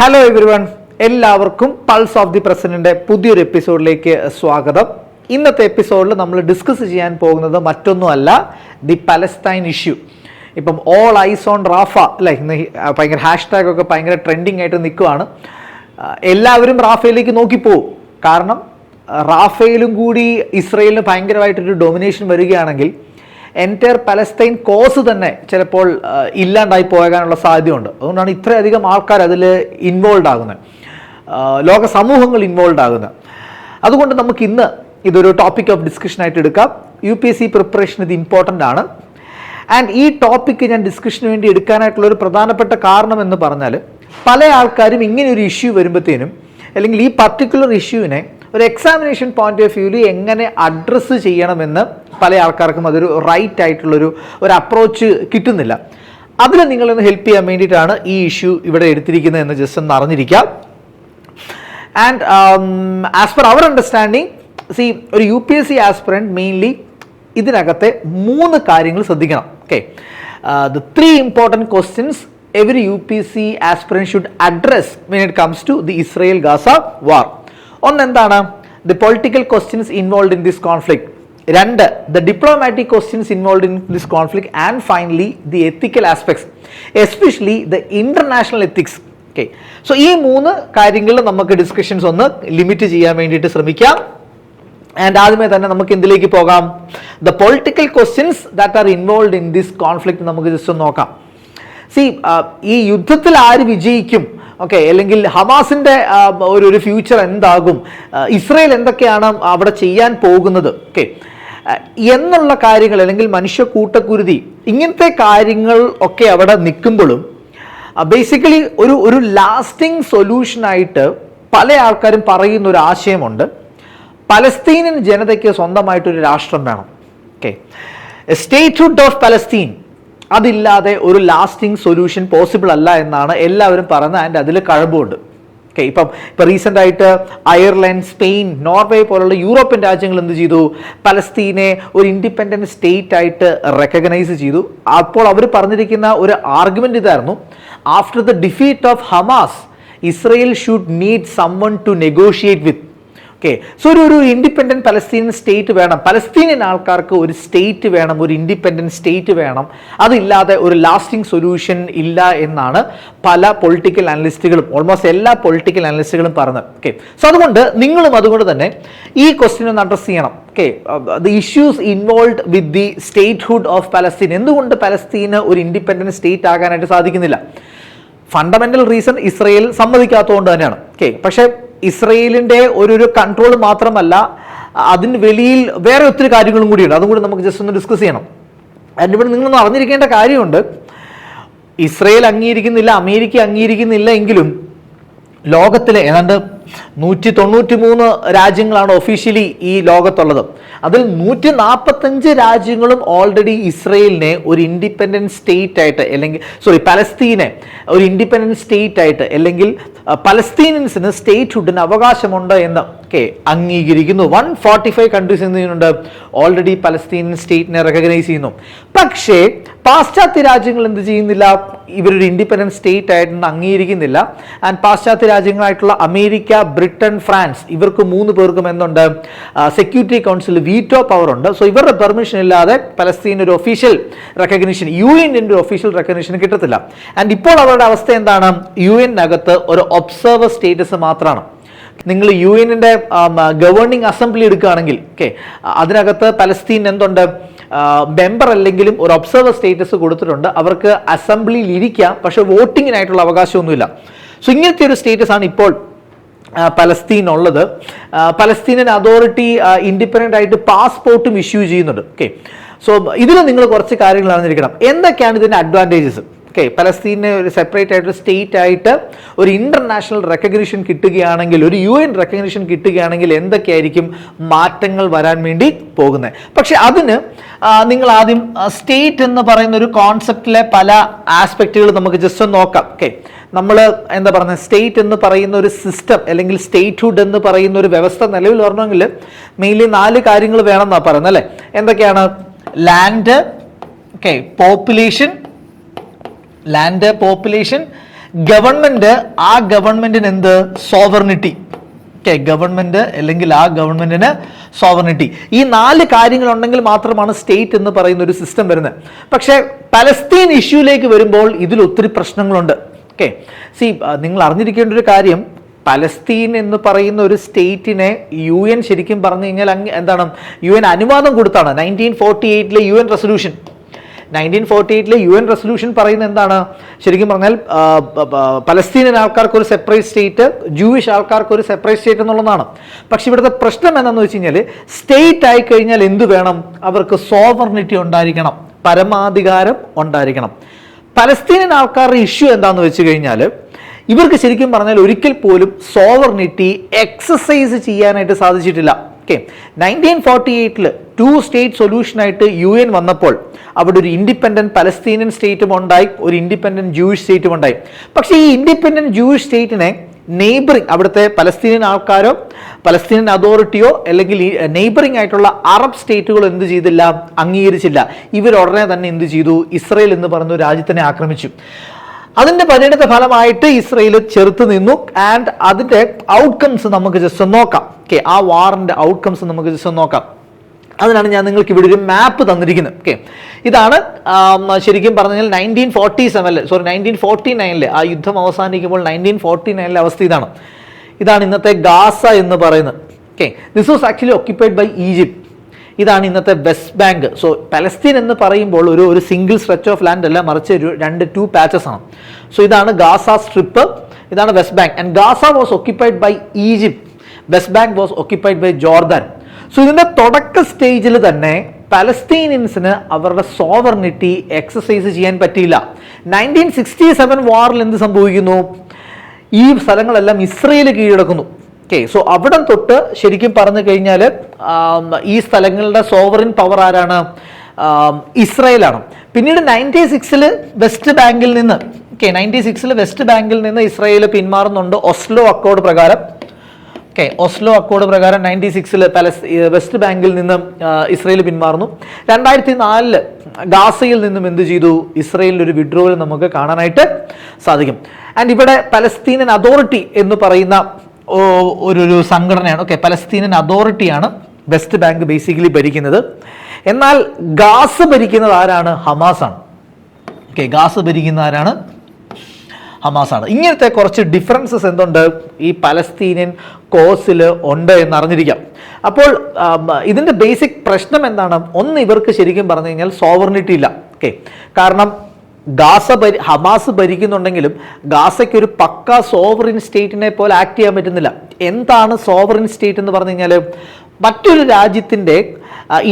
Hello everyone, എല്ലാവർക്കും pulse of the പ്രസിഡന്റിന്റെ പുതിയൊരു എപ്പിസോഡിലേക്ക് സ്വാഗതം. ഇന്നത്തെ എപ്പിസോഡിൽ നമ്മൾ ഡിസ്കസ് ചെയ്യാൻ പോകുന്നത് മറ്റൊന്നുമല്ല, ദി പലസ്തീൻ ഇഷ്യൂ. ഇപ്പം ഓൾ ഐസ് ഓൺ റാഫ അല്ലെ, ഇന്ന് ഭയങ്കര ഹാഷ്ടാഗ് ഒക്കെ ഭയങ്കര ട്രെൻഡിങ് ആയിട്ട് നിൽക്കുകയാണ്. എല്ലാവരും റാഫയിലേക്ക് നോക്കിപ്പോവും. കാരണം റാഫയിലും കൂടി ഇസ്രയേലിന് ഭയങ്കരമായിട്ടൊരു ഡൊമിനേഷൻ വരികയാണെങ്കിൽ എൻറ്റയർ പലസ്തീൻ കോസ് തന്നെ ചിലപ്പോൾ ഇല്ലാണ്ടായി പോകാനുള്ള സാധ്യതയുണ്ട്. അതുകൊണ്ടാണ് ഇത്രയധികം ആൾക്കാർ അതിൽ ഇൻവോൾവ് ആകുന്നത്, ലോക സമൂഹങ്ങൾ ഇൻവോൾവ് ആകുന്നത്. അതുകൊണ്ട് നമുക്ക് ഇന്ന് ഇതൊരു ടോപ്പിക് ഓഫ് ഡിസ്കഷനായിട്ട് എടുക്കാം. UPSC പ്രിപ്പറേഷൻ ഇത് ഇമ്പോർട്ടൻ്റ് ആണ്. ആൻഡ് ഈ ടോപ്പിക്ക് ഞാൻ ഡിസ്കഷന് വേണ്ടി എടുക്കാനായിട്ടുള്ളൊരു പ്രധാനപ്പെട്ട കാരണം എന്ന് പറഞ്ഞാൽ, പല ആൾക്കാരും ഇങ്ങനെ ഒരു ഇഷ്യൂ വരുമ്പോഴത്തേനും അല്ലെങ്കിൽ ഈ പർട്ടിക്കുലർ ഇഷ്യൂവിനെ ഒരു എക്സാമിനേഷൻ പോയിന്റ് ഓഫ് വ്യൂവിൽ എങ്ങനെ അഡ്രസ്സ് ചെയ്യണമെന്ന് പല ആൾക്കാർക്കും അതൊരു റൈറ്റ് ആയിട്ടുള്ളൊരു അപ്രോച്ച് കിട്ടുന്നില്ല. അതിൽ നിങ്ങളൊന്ന് ഹെൽപ്പ് ചെയ്യാൻ വേണ്ടിയിട്ടാണ് ഈ ഇഷ്യൂ ഇവിടെ എടുത്തിരിക്കുന്നത് എന്ന് ജസ്റ്റ് ഒന്ന് അറിഞ്ഞിരിക്കാം. And as per our understanding, ഒരു UPSC ആസ്പിറന്റ് മെയിൻലി ഇതിനകത്തെ 3 കാര്യങ്ങൾ ശ്രദ്ധിക്കണം. Okay, the 3 important questions every UPSC aspirant should address when it comes to the Israel-Gaza war. ഒന്ന് എന്താണ്? The political questions involve in this conflict. 2, the diplomatic questions involve in this conflict. And finally the ethical aspects, especially the international ethics. Okay, so ഈ 3 കാര്യങ്ങളിൽ നമുക്ക് discussions ഒന്ന് limit ചെയ്യാൻ വേണ്ടിയിട്ട് ശ്രമിക്കാം. And ആദ്യമേ തന്നെ നമുക്ക് എന്തിലേക്ക് പോകാം? The political questions that are involve in this conflict നമുക്ക് ജസ്റ്റ് ഒന്ന് നോക്കാം. ഈ യുദ്ധത്തിൽ ആര് വിജയിക്കും, ഓക്കെ, അല്ലെങ്കിൽ ഹമാസിന്റെ ഒരു ഫ്യൂച്ചർ എന്താകും, ഇസ്രയേൽ എന്തൊക്കെയാണ് അവിടെ ചെയ്യാൻ പോകുന്നത്, ഓക്കെ, എന്നുള്ള കാര്യങ്ങൾ, അല്ലെങ്കിൽ മനുഷ്യ കൂട്ടക്കുരുതി, ഇങ്ങനത്തെ കാര്യങ്ങൾ ഒക്കെ അവിടെ നിൽക്കുമ്പോഴും ബേസിക്കലി ഒരു ലാസ്റ്റിംഗ് സൊല്യൂഷനായിട്ട് പല ആൾക്കാരും പറയുന്ന ഒരു ആശയമുണ്ട്. പലസ്തീനിയൻ ജനതയ്ക്ക് സ്വന്തമായിട്ടൊരു രാഷ്ട്രം വേണം. ഓക്കെ, സ്റ്റേറ്റ്ഹുഡ് ഓഫ് പലസ്തീൻ, അതില്ലാതെ ഒരു ലാസ്റ്റിംഗ് സൊല്യൂഷൻ പോസിബിൾ അല്ല എന്നാണ് എല്ലാവരും പറയുന്നത്. ആൻഡ് അതിൽ കഴമ്പുണ്ട്. ഓക്കെ, ഇപ്പം റീസെൻ്റ് ആയിട്ട് അയർലൻഡ്, സ്പെയിൻ, നോർവേ പോലുള്ള യൂറോപ്യൻ രാജ്യങ്ങൾ എന്ത് ചെയ്തു? പലസ്തീനെ ഒരു ഇൻഡിപെൻഡൻറ്റ് സ്റ്റേറ്റ് ആയിട്ട് റെക്കഗ്നൈസ് ചെയ്തു. അപ്പോൾ അവർ പറഞ്ഞിരിക്കുന്ന ഒരു ആർഗ്യുമെൻ്റ് ഇതായിരുന്നു: after the defeat of Hamas, Israel should need someone to negotiate with. Okay, so ഒരു ഇൻഡിപെൻഡൻറ്റ് പലസ്തീനിയൻ സ്റ്റേറ്റ് വേണം, പലസ്തീനിയൻ ആൾക്കാർക്ക് ഒരു സ്റ്റേറ്റ് വേണം, ഒരു ഇൻഡിപെൻഡൻറ്റ് സ്റ്റേറ്റ് വേണം. അതില്ലാതെ ഒരു ലാസ്റ്റിംഗ് സൊല്യൂഷൻ ഇല്ല എന്നാണ് പല പൊളിറ്റിക്കൽ അനലിസ്റ്റുകളും, ഓൾമോസ്റ്റ് എല്ലാ പൊളിറ്റിക്കൽ അനലിസ്റ്റുകളും പറഞ്ഞത്. ഓക്കെ, സോ അതുകൊണ്ട് തന്നെ ഈ ക്വസ്റ്റ്യൻ ഒന്ന് അഡ്രസ് ചെയ്യണം. Okay, the issues involve with the statehood of Palestine. എന്തുകൊണ്ട് പലസ്തീന് ഒരു ഇൻഡിപെൻഡൻറ്റ് സ്റ്റേറ്റ് ആകാനായിട്ട് സാധിക്കുന്നില്ല? ഫണ്ടമെന്റൽ റീസൺ ഇസ്രയേൽ സമ്മതിക്കാത്തതുകൊണ്ട് തന്നെയാണ്. ഓക്കെ, പക്ഷേ ഇസ്രയേലിൻ്റെ ഒരു കൺട്രോൾ മാത്രമല്ല, അതിന് വെളിയിൽ വേറെ ഒത്തിരി കാര്യങ്ങളും കൂടിയുണ്ട്. അതും കൂടി നമുക്ക് ജസ്റ്റ് ഒന്ന് ഡിസ്കസ് ചെയ്യണം. അതിനിവിടെ നിങ്ങളൊന്ന് അറിഞ്ഞിരിക്കേണ്ട കാര്യമുണ്ട്. ഇസ്രയേൽ അംഗീകരിക്കുന്നില്ല, അമേരിക്ക അംഗീകരിക്കുന്നില്ല എങ്കിലും ലോകത്തിലെ ഏതാണ്ട് 193 രാജ്യങ്ങളാണ് ഒഫീഷ്യലി ഈ ലോകത്തുള്ളത്. അതിൽ 145 രാജ്യങ്ങളും ഓൾറെഡി ഇസ്രയേലിനെ ഒരു ഇൻഡിപെൻഡൻറ്റ് സ്റ്റേറ്റ് ആയിട്ട്, അല്ലെങ്കിൽ പലസ്തീനെ ഒരു ഇൻഡിപെൻഡൻറ്റ് സ്റ്റേറ്റ് ആയിട്ട്, അല്ലെങ്കിൽ പലസ്തീനിയൻസിന് സ്റ്റേറ്റ്ഹുഡിന് അവകാശമുണ്ട് എന്ന് അംഗീകരിക്കുന്നു. 145 കൺട്രീസ് എന്ത് ചെയ്യുന്നുണ്ട്? ഓൾറെഡി പലസ്തീനിയൻ സ്റ്റേറ്റിനെ റെക്കഗ്നൈസ് ചെയ്യുന്നു. പക്ഷേ പാശ്ചാത്യ രാജ്യങ്ങൾ എന്ത് ചെയ്യുന്നില്ല? ഇവരൊരു ഇൻഡിപെൻഡൻറ്റ് സ്റ്റേറ്റ് ആയിട്ട് അംഗീകരിക്കുന്നില്ല. ആൻഡ് പാശ്ചാത്യ രാജ്യങ്ങളായിട്ടുള്ള അമേരിക്ക, ബ്രിട്ടൻ, ഫ്രാൻസ്, ഇവർക്ക് 3 പേർക്കും എന്തുണ്ട്? സെക്യൂരിറ്റി കൗൺസിൽ വീറ്റോ പവർ ഉണ്ട്. സോ ഇവരുടെ പെർമിഷൻ ഇല്ലാതെ പലസ്തീൻ ഒരു ഒഫീഷ്യൽ റെക്കഗ്നിഷൻ, UN-ന്റെ ഒരു ഒഫീഷ്യൽ റെക്കഗ്നിഷൻ കിട്ടത്തില്ല. ആൻഡ് ഇപ്പോൾ അവരുടെ അവസ്ഥ എന്താണ്? UN-നകത്ത് ഒരു ഒബ്സർവർ സ്റ്റേറ്റസ് മാത്രമാണ്. നിങ്ങൾ UN-ന്റെ ഗവേണിംഗ് അസംബ്ലി എടുക്കുകയാണെങ്കിൽ, ഓക്കെ, അതിനകത്ത് പലസ്തീൻ എന്തുണ്ട്? മെമ്പർ അല്ലെങ്കിലും ഒരു ഒബ്സർവർ സ്റ്റേറ്റസ് കൊടുത്തിട്ടുണ്ട്. അവർക്ക് അസംബ്ലിയിൽ ഇരിക്കാം, പക്ഷെ വോട്ടിങ്ങിനായിട്ടുള്ള അവകാശമൊന്നുമില്ല. സോ ഇങ്ങനത്തെ ഒരു സ്റ്റേറ്റസ് ആണ് ഇപ്പോൾ പലസ്തീൻ ഉള്ളത്. പലസ്തീനിയൻ അതോറിറ്റി ഇൻഡിപെൻഡൻ്റ് ആയിട്ട് പാസ്പോർട്ടും ഇഷ്യൂ ചെയ്യുന്നുണ്ട്. ഓക്കെ, സോ ഇതിൽ നിങ്ങൾ കുറച്ച് കാര്യങ്ങൾ അറിഞ്ഞിരിക്കണം. എന്തൊക്കെയാണ് ഇതിൻ്റെ അഡ്വാൻറ്റേജസ്? ഓക്കെ, പലസ്തീനെ ഒരു സെപ്പറേറ്റ് ആയിട്ട് സ്റ്റേറ്റ് ആയിട്ട് ഒരു ഇന്റർനാഷണൽ റെക്കഗ്നിഷൻ കിട്ടുകയാണെങ്കിൽ, ഒരു UN റെക്കഗ്നിഷൻ കിട്ടുകയാണെങ്കിൽ എന്തൊക്കെയായിരിക്കും മാറ്റങ്ങൾ വരാൻ വേണ്ടി പോകുന്നത്? പക്ഷെ അതിന് നിങ്ങൾ ആദ്യം സ്റ്റേറ്റ് എന്ന് പറയുന്ന ഒരു കോൺസെപ്റ്റിലെ പല ആസ്പെക്റ്റുകൾ നമുക്ക് ജസ്റ്റ് ഒന്ന് നോക്കാം. ഓക്കെ, നമ്മൾ എന്താ പറയുന്നത്, സ്റ്റേറ്റ് എന്ന് പറയുന്ന ഒരു സിസ്റ്റം, അല്ലെങ്കിൽ സ്റ്റേറ്റ്ഹുഡ് എന്ന് പറയുന്ന ഒരു വ്യവസ്ഥ നിലവിൽ വരണമെങ്കിൽ മെയിൻലി 4 കാര്യങ്ങൾ വേണമെന്നാണ് പറയുന്നത് അല്ലേ? എന്തൊക്കെയാണ്? ലാൻഡ്, ഓക്കെ, പോപ്പുലേഷൻ, ഗവൺമെന്റ് ആ ഗവൺമെന്റിന് എന്ത് സോവർണിറ്റി, ഗവൺമെന്റ് അല്ലെങ്കിൽ ആ ഗവൺമെന്റിന് സോവർണിറ്റി, ഈ 4 കാര്യങ്ങൾ ഉണ്ടെങ്കിൽ മാത്രമാണ് സ്റ്റേറ്റ് എന്ന് പറയുന്ന ഒരു സിസ്റ്റം വരുന്നത്. പക്ഷേ പലസ്തീൻ ഇഷ്യൂലേക്ക് വരുമ്പോൾ ഇതിൽ ഒത്തിരി പ്രശ്നങ്ങളുണ്ട്. നിങ്ങൾ അറിഞ്ഞിരിക്കേണ്ട ഒരു കാര്യം, പലസ്തീൻ എന്ന് പറയുന്ന ഒരു സ്റ്റേറ്റിനെ UN ശരിക്കും പറഞ്ഞു കഴിഞ്ഞാൽ എന്താണ്, UN അനുവാദം കൊടുത്താണ്. 1948 UN റെസൊല്യൂഷൻ 1948 UN റെസൊല്യൂഷൻ പറയുന്നത് എന്താണ്, ശരിക്കും പറഞ്ഞാൽ പലസ്തീനിയൻ ആൾക്കാർക്ക് ഒരു സെപ്പറേറ്റ് സ്റ്റേറ്റ്, ജൂയിഷ് ആൾക്കാർക്ക് ഒരു സെപ്പറേറ്റ് സ്റ്റേറ്റ് എന്നുള്ളതാണ്. പക്ഷെ ഇവിടുത്തെ പ്രശ്നം എന്താണെന്ന് വെച്ച് കഴിഞ്ഞാൽ, സ്റ്റേറ്റ് ആയി കഴിഞ്ഞാൽ എന്ത് വേണം, അവർക്ക് സോവർണിറ്റി ഉണ്ടായിരിക്കണം, പരമാധികാരം ഉണ്ടായിരിക്കണം. പലസ്തീനിയൻ ആൾക്കാരുടെ ഇഷ്യൂ എന്താണെന്ന് വെച്ച് കഴിഞ്ഞാൽ, ഇവർക്ക് ശരിക്കും പറഞ്ഞാൽ ഒരിക്കൽ പോലും സോവർണിറ്റി എക്സസൈസ് ചെയ്യാനായിട്ട് സാധിച്ചിട്ടില്ല. 1948 2 സ്റ്റേറ്റ് സൊല്യൂഷനായിട്ട് UN വന്നപ്പോൾ അവിടെ ഒരു ഇൻഡിപെൻഡന്റ് പലസ്തീനിയൻ സ്റ്റേറ്റും ഉണ്ടായി, ഒരു ഇൻഡിപെൻഡന്റ് ജൂയിഷ് സ്റ്റേറ്റും ഉണ്ടായി. പക്ഷേ ഈ ഇൻഡിപെൻഡന്റ് ജൂയിഷ് സ്റ്റേറ്റിനെ നെയ്ബറിംഗ്, അവിടുത്തെ പലസ്തീനിയൻ ആൾക്കാരോ പലസ്തീനിയൻ അതോറിറ്റിയോ അല്ലെങ്കിൽ നെയ്ബറിംഗ് ആയിട്ടുള്ള അറബ് സ്റ്റേറ്റുകളോ എന്ത് ചെയ്തില്ല, അംഗീകരിച്ചില്ല. ഇവർ ഉടനെ തന്നെ എന്ത് ചെയ്തു, ഇസ്രയേൽ എന്ന് പറയുന്ന രാജ്യത്തിനെ ആക്രമിച്ചു. അതിന്റെ പരിണിത ഫലമായിട്ട് ഇസ്രയേൽ ചെറുത്ത് നിന്നു. ആൻഡ് അതിന്റെ ഔട്ട്കംസ് നമുക്ക് ജസ്റ്റ് നോക്കാം. ആ വാറിന്റെ ഔട്ട്കംസ് നമുക്ക് ജസ്റ്റ് നോക്കാം. അതിനാണ് ഞാൻ നിങ്ങൾക്ക് ഇവിടെ ഒരു മാപ്പ് തന്നിരിക്കുന്നത്. ഇതാണ് ശരിക്കും പറഞ്ഞാൽ 1949 ആ യുദ്ധം അവസാനിക്കുമ്പോൾ 1949 അവസ്ഥ ഇതാണ്. ഇതാണ് ഇന്നത്തെ ഗാസ എന്ന് പറയുന്നത്. This was actually occupied by Egypt. ഇതാണ് ഇന്നത്തെ വെസ്റ്റ് ബാങ്ക്. സോ പലസ്തീൻ എന്ന് പറയുമ്പോൾ ഒരു സിംഗിൾ സ്ട്രെച്ച് ഓഫ് ലാൻഡ് അല്ല, മറിച്ച് 2 പാച്ചസ് ആണ്. സോ ഇതാണ് ഗാസ സ്ട്രിപ്പ്, ഇതാണ് west bank. And Gaza was occupied by Egypt, west bank was occupied by Jordan. So ഇതിന്റെ തുടക്ക സ്റ്റേജിൽ തന്നെ പലസ്തീനിയൻസിന് അവരുടെ സോവർണിറ്റി എക്സസൈസ് ചെയ്യാൻ പറ്റിയില്ല. 1967 വാറിൽ എന്ത് സംഭവിക്കുന്നു, ഈ സ്ഥലങ്ങളെല്ലാം ഇസ്രയേൽ കീഴടക്കുന്നു. സോ അവിടം തൊട്ട് ശരിക്കും പറഞ്ഞു കഴിഞ്ഞാൽ ഈ സ്ഥലങ്ങളുടെ സോവറിൻ പവർ ആരാണ്, ഇസ്രയേലാണ്. പിന്നീട് 96 വെസ്റ്റ് ബാങ്കിൽ നിന്ന് 96 വെസ്റ്റ് ബാങ്കിൽ നിന്ന് ഇസ്രയേൽ പിന്മാറുന്നുണ്ട് ഓസ്ലോ അക്കോർഡ് പ്രകാരം. ഓസ്ലോ അക്കോർഡ് പ്രകാരം 96 വെസ്റ്റ് ബാങ്കിൽ നിന്നും ഇസ്രയേൽ പിന്മാറുന്നു. 2004 ഗാസയിൽ നിന്നും എന്ത് ചെയ്തു, ഇസ്രയേലിന്റെ ഒരു വിഡ്രോവൽ നമുക്ക് കാണാനായിട്ട് സാധിക്കും. ആൻഡ് ഇവിടെ പലസ്തീനിയൻ അതോറിറ്റി എന്ന് പറയുന്ന ഒരു സംഘടനയാണ്. പലസ്തീനിയൻ അതോറിറ്റിയാണ് വെസ്റ്റ് ബാങ്ക് ബേസിക്കലി ഭരിക്കുന്നത്. എന്നാൽ ഗാസ ഭരിക്കുന്നത് ആരാണ്, ഹമാസാണ്. ഗാസ ഭരിക്കുന്ന ആരാണ്, ഹമാസാണ്. ഇങ്ങനത്തെ കുറച്ച് ഡിഫറൻസസ് എന്തുണ്ട് ഈ പലസ്തീനിയൻ കോസിൽ ഉണ്ട് എന്ന് അറിഞ്ഞിരിക്കാം. അപ്പോൾ ഇതിന്റെ ബേസിക് പ്രശ്നം എന്താണ്, ഒന്ന് ഇവർക്ക് ശരിക്കും പറഞ്ഞു കഴിഞ്ഞാൽ സോവർണിറ്റി ഇല്ല. കാരണം ഹമാസ് ഭരിക്കുന്നുണ്ടെങ്കിലും ഗാസയ്ക്ക് ഒരു പക്ക സോവറിൻ സ്റ്റേറ്റിനെ പോലെ ആക്ട് ചെയ്യാൻ പറ്റുന്നില്ല. എന്താണ് സോവറിൻ സ്റ്റേറ്റ് എന്ന് പറഞ്ഞു കഴിഞ്ഞാൽ, മറ്റൊരു രാജ്യത്തിൻ്റെ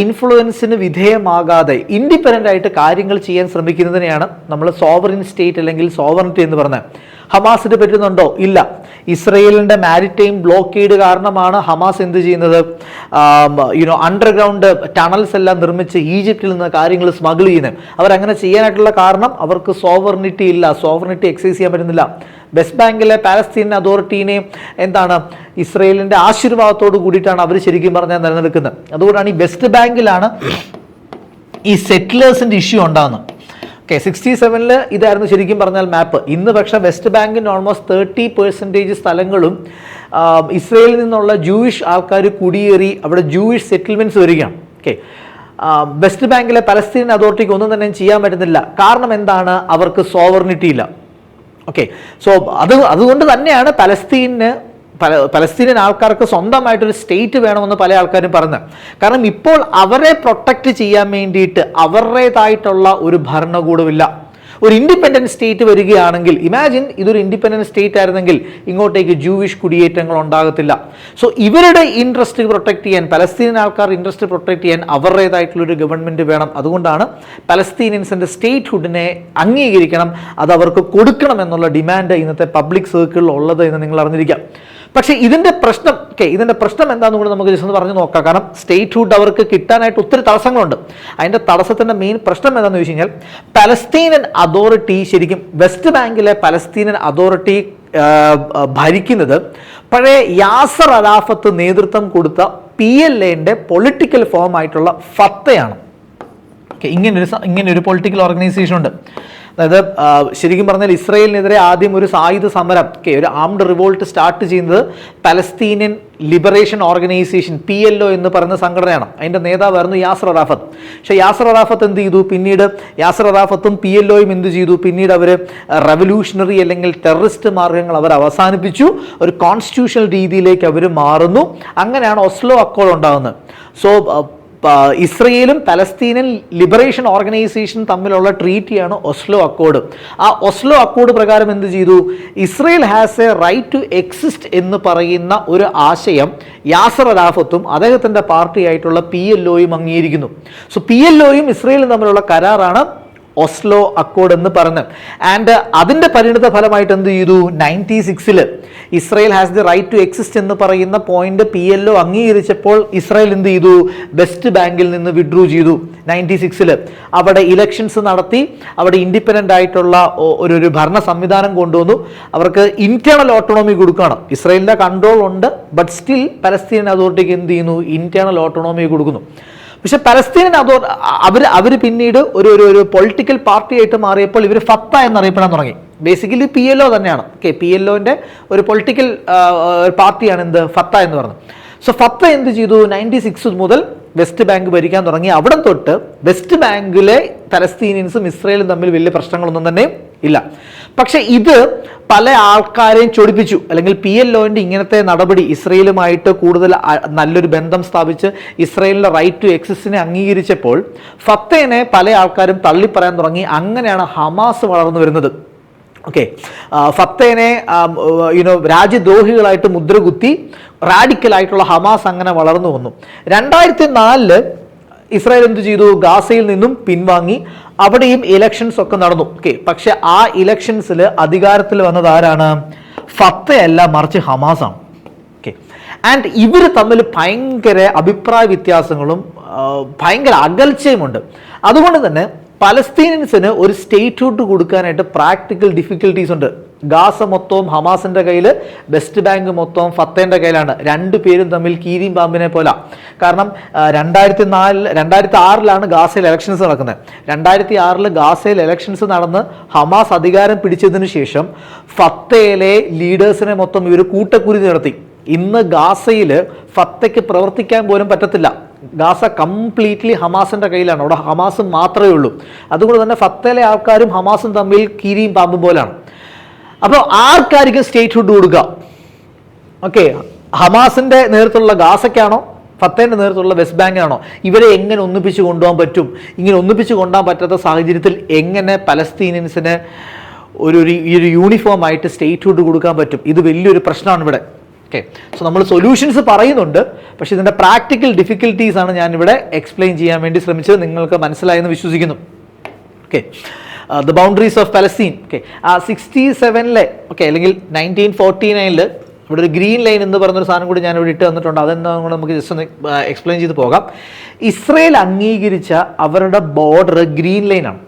ഇൻഫ്ലുവൻസിന് വിധേയമാകാതെ ഇൻഡിപെൻഡൻ്റ് ആയിട്ട് കാര്യങ്ങൾ ചെയ്യാൻ ശ്രമിക്കുന്നതിനെയാണ് നമ്മൾ സോവറിൻ സ്റ്റേറ്റ് അല്ലെങ്കിൽ സോവറിനിറ്റി എന്ന് പറഞ്ഞത്. ഹമാസിന് പറ്റുന്നുണ്ടോ, ഇല്ല. ഇസ്രയേലിൻ്റെ മാരിടൈം ബ്ലോക്കേഡ് കാരണമാണ് ഹമാസ് എന്ത് ചെയ്യുന്നത്, അണ്ടർഗ്രൗണ്ട് ടണൽസ് എല്ലാം നിർമ്മിച്ച് ഈജിപ്തിൽ നിന്ന് കാര്യങ്ങൾ സ്മഗിൾ ചെയ്യുന്നത്. അവരങ്ങനെ ചെയ്യാനായിട്ടുള്ള കാരണം അവർക്ക് സോവർണിറ്റി ഇല്ല, സോവർണിറ്റി എക്സൈസ് ചെയ്യാൻ പറ്റുന്നില്ല. വെസ്റ്റ് ബാങ്കിലെ പാലസ്തീൻ അതോറിറ്റീനെ എന്താണ് ഇസ്രയേലിൻ്റെ ആശീർവാദത്തോട് കൂടിയിട്ടാണ് അവർ ശരിക്കും പറഞ്ഞാൽ നിലനിൽക്കുന്നത്. അതുകൊണ്ടാണ് ഈ വെസ്റ്റ് ബാങ്കിലാണ് ഈ സെറ്റിലേഴ്സിൻ്റെ ഇഷ്യൂ ഉണ്ടാകുന്നത്. 67 ഇതായിരുന്നു ശരിക്കും പറഞ്ഞാൽ മാപ്പ്. ഇന്ന് പക്ഷേ വെസ്റ്റ് ബാങ്കിന് ഓൾമോസ്റ്റ് 30% സ്ഥലങ്ങളും ഇസ്രയേലിൽ നിന്നുള്ള ജൂയിഷ് ആൾക്കാർ കുടിയേറി അവിടെ ജൂയിഷ് സെറ്റിൽമെൻറ്റ്സ് വരികയാണ്. വെസ്റ്റ് ബാങ്കിലെ പലസ്തീൻ അതോറിറ്റിക്ക് ഒന്നും തന്നെ ചെയ്യാൻ പറ്റുന്നില്ല. കാരണം എന്താണ്, അവർക്ക് സോവർണിറ്റി ഇല്ല. സോ അതുകൊണ്ട് തന്നെയാണ് പലസ്തീനിയൻ ആൾക്കാർക്ക് സ്വന്തമായിട്ടൊരു സ്റ്റേറ്റ് വേണമെന്ന് പല ആൾക്കാരും പറഞ്ഞത്. കാരണം ഇപ്പോൾ അവരെ പ്രൊട്ടക്റ്റ് ചെയ്യാൻ വേണ്ടിയിട്ട് അവരുടേതായിട്ടുള്ള ഒരു ഭരണകൂടമില്ല. ഒരു ഇൻഡിപെൻഡൻറ്റ് സ്റ്റേറ്റ് വരികയാണെങ്കിൽ, ഇമാജിൻ ഇതൊരു ഇൻഡിപെൻഡൻറ്റ് സ്റ്റേറ്റ് ആയിരുന്നെങ്കിൽ ഇങ്ങോട്ടേക്ക് ജൂയിഷ് കുടിയേറ്റങ്ങൾ ഉണ്ടാകത്തില്ല. സോ ഇവരുടെ ഇൻട്രസ്റ്റ് പ്രൊട്ടക്ട് ചെയ്യാൻ, പലസ്തീനിയൻ ആൾക്കാർ ഇൻട്രസ്റ്റ് പ്രൊട്ടക്ട് ചെയ്യാൻ അവരുടേതായിട്ടുള്ളൊരു ഗവൺമെൻറ് വേണം. അതുകൊണ്ടാണ് പലസ്തീനിയൻസിൻ്റെ സ്റ്റേറ്റ്ഹുഡിനെ അംഗീകരിക്കണം, അത് അവർക്ക് കൊടുക്കണം എന്നുള്ള ഡിമാൻഡ് ഇന്നത്തെ പബ്ലിക് സർക്കിളിൽ ഉള്ളത് എന്ന് നിങ്ങൾ അറിഞ്ഞിരിക്കാം. പക്ഷേ ഇതിൻ്റെ പ്രശ്നം എന്താണെന്ന് കൂടി നമുക്ക് ജസ്റ്റ് ഒന്ന് പറഞ്ഞു നോക്കാം. കാരണം സ്റ്റേറ്റ്ഹുഡ് അവർക്ക് കിട്ടാനായിട്ട് ഒത്തിരി തടസ്സങ്ങളുണ്ട്. അതിൻ്റെ തടസ്സത്തിൻ്റെ മെയിൻ പ്രശ്നം എന്താണെന്ന് വെച്ച് കഴിഞ്ഞാൽ, പലസ്തീനിയൻ അതോറിറ്റി ശരിക്കും വെസ്റ്റ് ബാങ്കിലെ പലസ്തീനിയൻ അതോറിറ്റി ഭരിക്കുന്നത് പഴയ യാസർ അറാഫത്ത് നേതൃത്വം കൊടുത്ത PLAൻ്റെ പൊളിറ്റിക്കൽ ഫോം ആയിട്ടുള്ള ഫത്തയാണ്. ഇങ്ങനൊരു പൊളിറ്റിക്കൽ ഓർഗനൈസേഷൻ ഉണ്ട്. അതായത് ശരിക്കും പറഞ്ഞാൽ ഇസ്രയേലിനെതിരെ ആദ്യം ഒരു സായുധ സമരം, ഒരു ആംഡ് റിവോൾട്ട് സ്റ്റാർട്ട് ചെയ്യുന്നത് പലസ്തീനിയൻ ലിബറേഷൻ ഓർഗനൈസേഷൻ PLO എന്ന് പറയുന്ന സംഘടനയാണ്. അതിൻ്റെ നേതാവായിരുന്നു യാസർ അറാഫത്ത്. പക്ഷേ യാസർ അറാഫത്ത് എന്ത് ചെയ്തു? പിന്നീട് യാസർ അറാഫത്തും PLOയും എന്ത് ചെയ്തു? പിന്നീട് അവർ റവല്യൂഷണറി അല്ലെങ്കിൽ ടെററിസ്റ്റ് മാർഗങ്ങൾ അവർ അവസാനിപ്പിച്ചു. ഒരു കോൺസ്റ്റിറ്റ്യൂഷണൽ രീതിയിലേക്ക് അവർ മാറുന്നു. അങ്ങനെയാണ് ഓസ്ലോ അക്കോർഡ് ഉണ്ടാകുന്നത്. സോ ഇസ്രയേലും പലസ്തീനിയൻ ലിബറേഷൻ ഓർഗനൈസേഷൻ തമ്മിലുള്ള ട്രീറ്റിയാണ് ഓസ്ലോ അക്കോർഡ്. ആ ഓസ്ലോ അക്കോർഡ് പ്രകാരം എന്ത് ചെയ്തു? Israel has a right to exist എന്ന് പറയുന്ന ഒരു ആശയം യാസർ അറാഫത്തും അദ്ദേഹത്തിൻ്റെ പാർട്ടിയായിട്ടുള്ള PLOയും അംഗീകരിക്കുന്നു. സോ PLOയും ഇസ്രയേലും തമ്മിലുള്ള കരാറാണ് ഓസ്ലോ അക്കോർഡ് എന്ന് പറഞ്ഞ്. ആൻഡ് അതിൻ്റെ പരിണിത ഫലമായിട്ട് എന്ത് ചെയ്തു? 96 Israel has the right to exist എന്ന് പറയുന്ന പോയിന്റ് PLO അംഗീകരിച്ചപ്പോൾ ഇസ്രയേൽ എന്ത് ചെയ്തു? വെസ്റ്റ് ബാങ്കിൽ നിന്ന് വിഡ്രൂ ചെയ്തു. 96 അവിടെ ഇലക്ഷൻസ് നടത്തി, അവിടെ ഇൻഡിപെൻഡൻ്റ് ആയിട്ടുള്ള ഒരു ഭരണ സംവിധാനം കൊണ്ടുവന്നു. അവർക്ക് ഇന്റേണൽ ഓട്ടോണോമി കൊടുക്കുകയാണ്. ഇസ്രയേലിൻ്റെ കൺട്രോൾ ഉണ്ട്, ബട്ട് സ്റ്റിൽ പലസ്തീൻ അതോറിറ്റിക്ക് എന്ത് ചെയ്യുന്നു? ഇന്റേണൽ ഓട്ടോണോമി കൊടുക്കുന്നു. പക്ഷെ പലസ്തീനിയൻ അവർ പിന്നീട് ഒരു പൊളിറ്റിക്കൽ പാർട്ടി ആയിട്ട് മാറിയപ്പോൾ ഇവർ ഫത്ത എന്നറിയപ്പെടാൻ തുടങ്ങി. ബേസിക്കലി PLO തന്നെയാണ്. PLOൻ്റെ ഒരു പൊളിറ്റിക്കൽ പാർട്ടിയാണ് എന്ത്? ഫത്ത എന്ന് പറഞ്ഞത്. സോ ഫത്ത എന്ത് ചെയ്തു? 96 മുതൽ വെസ്റ്റ് ബാങ്ക് ഭരിക്കാൻ തുടങ്ങി. അവിടെ തൊട്ട് വെസ്റ്റ് ബാങ്കിലെ പലസ്തീനിയൻസും ഇസ്രയേലും തമ്മിൽ വലിയ പ്രശ്നങ്ങളൊന്നും തന്നെ ഇല്ല. പക്ഷെ ഇത് പല ആൾക്കാരെയും ചൊടിപ്പിച്ചു. അല്ലെങ്കിൽ PLOൻ്റെ ഇങ്ങനത്തെ നടപടി ഇസ്രയേലുമായിട്ട് കൂടുതൽ നല്ലൊരു ബന്ധം സ്ഥാപിച്ച് ഇസ്രയേലിൻ്റെ റൈറ്റ് ടു എക്സിസ്റ്റിനെ അംഗീകരിച്ചപ്പോൾ ഫത്തേനെ പല ആൾക്കാരും തള്ളിപ്പറയാൻ തുടങ്ങി. അങ്ങനെയാണ് ഹമാസ് വളർന്നു വരുന്നത്. ഫത്തേനെ രാജ്യദ്രോഹികളായിട്ട് മുദ്രകുത്തി റാഡിക്കലായിട്ടുള്ള ഹമാസ് അങ്ങനെ വളർന്നു വന്നു. 2004 ഇസ്രായേൽ എന്ത് ചെയ്തു? ഗാസയിൽ നിന്നും പിൻവാങ്ങി. അവിടെയും ഇലക്ഷൻസ് ഒക്കെ നടന്നു. പക്ഷെ ആ ഇലക്ഷൻസിൽ അധികാരത്തിൽ വന്നത് ആരാണ്? ഫത്തയല്ല, മറിച്ച് ഹമാസാണ്. ആൻഡ് ഇവർ തമ്മിൽ ഭയങ്കര അഭിപ്രായ വ്യത്യാസങ്ങളും ഭയങ്കര അകൽച്ചയുമുണ്ട്. അതുകൊണ്ട് തന്നെ പലസ്തീനിയൻസിന് ഒരു സ്റ്റേറ്റ്ഹുഡ് കൊടുക്കാനായിട്ട് പ്രാക്ടിക്കൽ ഡിഫിക്കൽട്ടീസ് ഉണ്ട്. ഗാസ മൊത്തവും ഹമാസിൻ്റെ കയ്യിൽ, വെസ്റ്റ് ബാങ്ക് മൊത്തവും ഫത്തേൻ്റെ കയ്യിലാണ്. രണ്ടുപേരും തമ്മിൽ കീരിയും പാമ്പിനെ പോലെ. കാരണം 2006 ഗാസയിൽ ഇലക്ഷൻസ് നടക്കുന്നത്. 2006 ഗാസയിൽ ഇലക്ഷൻസ് നടന്ന് ഹമാസ് അധികാരം പിടിച്ചതിന് ശേഷം ഫത്തയിലെ ലീഡേഴ്സിനെ മൊത്തം ഇവർ കൂട്ടക്കുരി നടത്തി. ഇന്ന് ഗാസയിൽ ഫത്തയ്ക്ക് പ്രവർത്തിക്കാൻ പോലും പറ്റത്തില്ല. ഗാസ കംപ്ലീറ്റ്ലി ഹമാസിൻ്റെ കയ്യിലാണ്. അവിടെ ഹമാസ് മാത്രമേ ഉള്ളൂ. അതുകൊണ്ട് തന്നെ ഫത്തയിലെ ആൾക്കാരും ഹമാസും തമ്മിൽ കീരിയും പാമ്പും പോലാണ്. അപ്പോൾ ആർക്കായിരിക്കും സ്റ്റേറ്റ്ഹുഡ് കൊടുക്കുക? ഹമാസിൻ്റെ നേതൃത്വമുള്ള ഗാസയ്ക്കാണോ, ഫത്തേൻ്റെ നേതൃത്വമുള്ള വെസ്റ്റ് ബാങ്കിനാണോ? ഇവരെ എങ്ങനെ ഒന്നിപ്പിച്ച് കൊണ്ടുപോകാൻ പറ്റും? ഇങ്ങനെ ഒന്നിപ്പിച്ച് കൊണ്ടുപോകാൻ പറ്റാത്ത സാഹചര്യത്തിൽ എങ്ങനെ പലസ്തീനിയൻസിന് ഒരു യൂണിഫോം ആയിട്ട് സ്റ്റേറ്റ്ഹുഡ് കൊടുക്കാൻ പറ്റും? ഇത് വലിയൊരു പ്രശ്നമാണ് ഇവിടെ. സോ നമ്മൾ സൊല്യൂഷൻസ് പറയുന്നുണ്ട്, പക്ഷെ ഇതിൻ്റെ പ്രാക്ടിക്കൽ ഡിഫിക്കൽട്ടീസ് ആണ് ഞാനിവിടെ എക്സ്പ്ലെയിൻ ചെയ്യാൻ വേണ്ടി ശ്രമിച്ചത്. നിങ്ങൾക്ക് മനസ്സിലായെന്ന് വിശ്വസിക്കുന്നു. The boundaries of Palestine. ആ 67 അല്ലെങ്കിൽ 1949 ഇവിടെ ഒരു ഗ്രീൻ ലൈൻ എന്ന് പറഞ്ഞൊരു സാധനം കൂടി ഞാൻ ഇവിടെ ഇട്ട് തന്നിട്ടുണ്ട്. അതെന്താ നമുക്ക് ജസ്റ്റ് ഒന്ന് എക്സ്പ്ലെയിൻ ചെയ്ത് പോകാം. ഇസ്രയേൽ അംഗീകരിച്ച അവരുടെ ബോർഡർ ഗ്രീൻ ലൈനാണ്.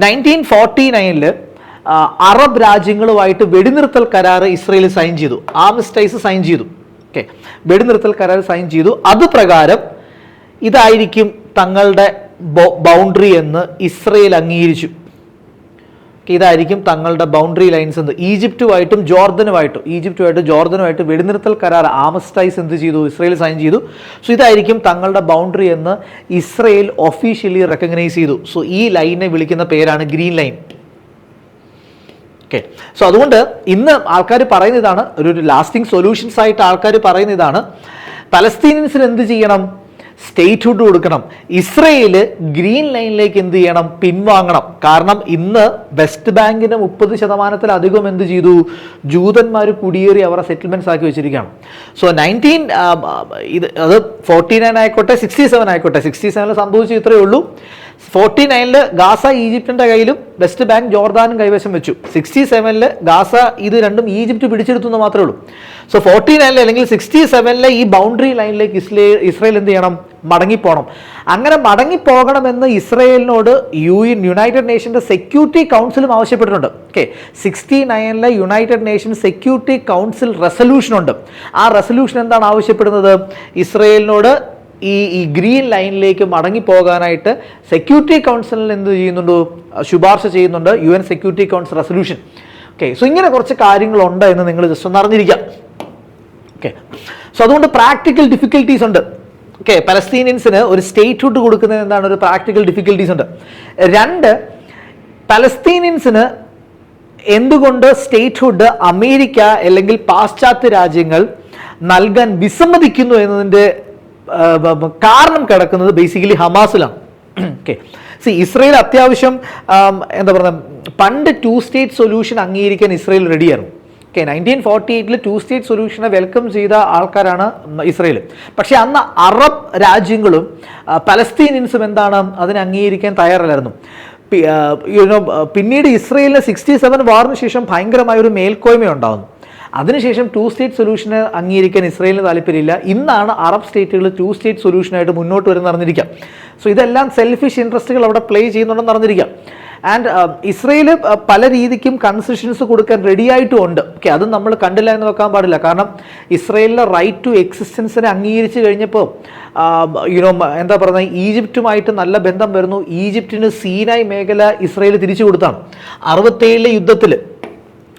1949 അറബ് രാജ്യങ്ങളുമായിട്ട് വെടിനിർത്തൽ കരാർ ഇസ്രയേൽ സൈൻ ചെയ്തു. ആർമിസ്റ്റൈസ് സൈൻ ചെയ്തു. വെടിനിർത്തൽ കരാർ സൈൻ ചെയ്തു. അത് പ്രകാരം ഇതായിരിക്കും തങ്ങളുടെ ബൗണ്ടറി എന്ന് ഇസ്രയേൽ അംഗീകരിച്ചു. ഇതായിരിക്കും തങ്ങളുടെ ബൗണ്ടറി ലൈൻസ് എന്ന്. ഈജിപ്തുമായിട്ടും ജോർദനുമായിട്ട് വെടിനിർത്തൽ കരാർ ആർമിസ്റ്റൈസ് എന്ത് ചെയ്തു? ഇസ്രയേൽ സൈൻ ചെയ്തു. സോ ഇതായിരിക്കും തങ്ങളുടെ ബൗണ്ടറി എന്ന് ഇസ്രയേൽ ഒഫീഷ്യലി റെക്കഗ്നൈസ് ചെയ്തു. സോ ഈ ലൈനെ വിളിക്കുന്ന പേരാണ് ഗ്രീൻ ലൈൻ. സോ അതുകൊണ്ട് ഇന്ന് ആൾക്കാർ പറയുന്ന ഇതാണ്, ഒരു ലാസ്റ്റിംഗ് സൊല്യൂഷൻസ് ആയിട്ട് ആൾക്കാർ പറയുന്ന ഇതാണ്, പലസ്തീനിയൻസിന് എന്ത് ചെയ്യണം? സ്റ്റേറ്റ്ഹുഡ് കൊടുക്കണം. ഇസ്രയേൽ ഗ്രീൻ ലൈനിലേക്ക് എന്ത് ചെയ്യണം? പിൻവാങ്ങണം. കാരണം ഇന്ന് വെസ്റ്റ് ബാങ്കിന് 30% എന്ത് ചെയ്തു? ജൂതന്മാർ കുടിയേറി അവരെ സെറ്റിൽമെന്റ്സ് ആക്കി വെച്ചിരിക്കുകയാണ്. സോ 49 ആയിക്കോട്ടെ 67 ആയിക്കോട്ടെ, 67 സംഭവിച്ചു ഇത്രയേ ഉള്ളൂ. 49 ഗാസ ഈജിപ്തിന്റെ കയ്യിലും വെസ്റ്റ് ബാങ്ക് ജോർദാനും കൈവശം വെച്ചു. 67 ഗാസ ഇത് രണ്ടും ഈജിപ്റ്റ് പിടിച്ചെടുത്തു എന്ന് മാത്രമേ ഉള്ളൂ. സോ 49 അല്ലെങ്കിൽ 67 ഈ ബൗണ്ടറി ലൈനിലേക്ക് ഇസ്രയേൽ എന്ത് ചെയ്യണം? മടങ്ങിപ്പോകണം. അങ്ങനെ മടങ്ങിപ്പോകണമെന്ന് ഇസ്രയേലിനോട് യുണൈറ്റഡ് നേഷൻ്റെ സെക്യൂരിറ്റി കൗൺസിലും ആവശ്യപ്പെട്ടിട്ടുണ്ട്. 69 United nation security council resolution ഉണ്ട്. ആ റെസൊല്യൂഷൻ എന്താണ് ആവശ്യപ്പെടുന്നത്? ഇസ്രയേലിനോട് ഈ ഗ്രീൻ ലൈനിലേക്ക് മടങ്ങിപ്പോകാനായിട്ട് സെക്യൂരിറ്റി കൗൺസിലിൽ എന്ത് ചെയ്യുന്നുണ്ട്, ശുപാർശ ചെയ്യുന്നുണ്ട്, UN security council resolution. Okay, so ഇങ്ങനെ കുറച്ച് കാര്യങ്ങളുണ്ട് എന്ന് നിങ്ങൾ ജസ്റ്റ് ഒന്ന് അറിഞ്ഞിരിക്കാം. ഓക്കെ, സോ അതുകൊണ്ട് പ്രാക്ടിക്കൽ ഡിഫിക്കൽട്ടീസ് ഉണ്ട്. ഓക്കെ, പലസ്തീനിയൻസിന് ഒരു സ്റ്റേറ്റ്ഹുഡ് കൊടുക്കുന്നതിന് എന്താണ് ഒരു പ്രാക്ടിക്കൽ ഡിഫിക്കൽട്ടീസ് ഉണ്ട്. 2, പലസ്തീനിയൻസിന് എന്തുകൊണ്ട് സ്റ്റേറ്റ്ഹുഡ് അമേരിക്ക അല്ലെങ്കിൽ പാശ്ചാത്യ രാജ്യങ്ങൾ നൽകാൻ വിസമ്മതിക്കുന്നു എന്നതിൻ്റെ കാരണം കിടക്കുന്നത് ബേസിക്കലി ഹമാസിലാണ്. ഓക്കെ, ഇസ്രയേൽ അത്യാവശ്യം എന്താ പറയുക, പണ്ട് 2 സ്റ്റേറ്റ് സൊല്യൂഷൻ അംഗീകരിക്കാൻ ഇസ്രയേൽ റെഡിയായിരുന്നു. ഓക്കെ, 1948 2 സ്റ്റേറ്റ് സൊല്യൂഷനെ വെൽക്കം ചെയ്ത ആൾക്കാരാണ് ഇസ്രയേൽ. പക്ഷേ അന്ന് അറബ് രാജ്യങ്ങളും പലസ്തീനിയൻസും എന്താണ് അതിനെ അംഗീകരിക്കാൻ തയ്യാറല്ലായിരുന്നു. പിന്നീട് ഇസ്രയേലിന് 67 വാറിന് ശേഷം ഭയങ്കരമായ ഒരു മേൽക്കോയ്മ ഉണ്ടാകുന്നു. അതിനുശേഷം 2 സ്റ്റേറ്റ് സൊല്യൂഷനെ അംഗീകരിക്കാൻ ഇസ്രയേലിന് താല്പര്യമില്ല. ഇന്നാണ് അറബ് സ്റ്റേറ്റുകൾ 2 സ്റ്റേറ്റ് സൊല്യൂഷനായിട്ട് മുന്നോട്ട് വരുന്ന അറിഞ്ഞിരിക്കാം. സോ ഇതെല്ലാം സെൽഫിഷ് ഇൻട്രസ്റ്റുകൾ അവിടെ പ്ലേ ചെയ്യുന്നുണ്ടെന്ന് അറിഞ്ഞിരിക്കാം. ആൻഡ് ഇസ്രയേൽ പല രീതിക്കും കൺസെഷൻസ് കൊടുക്കാൻ റെഡി ആയിട്ടും ഉണ്ട്. ഓക്കെ, അത് നമ്മൾ കണ്ടില്ല എന്ന് വെക്കാൻ പാടില്ല. കാരണം ഇസ്രയേലിലെ റൈറ്റ് ടു എക്സിസ്റ്റൻസിനെ അംഗീകരിച്ച് കഴിഞ്ഞപ്പോൾ എന്താ പറയുന്നത്, ഈജിപ്തുമായിട്ട് നല്ല ബന്ധം വരുന്നു. ഈജിപ്തിന് സീനായ് മേഖല ഇസ്രയേൽ തിരിച്ചു കൊടുത്താണ് 67 യുദ്ധത്തിൽ.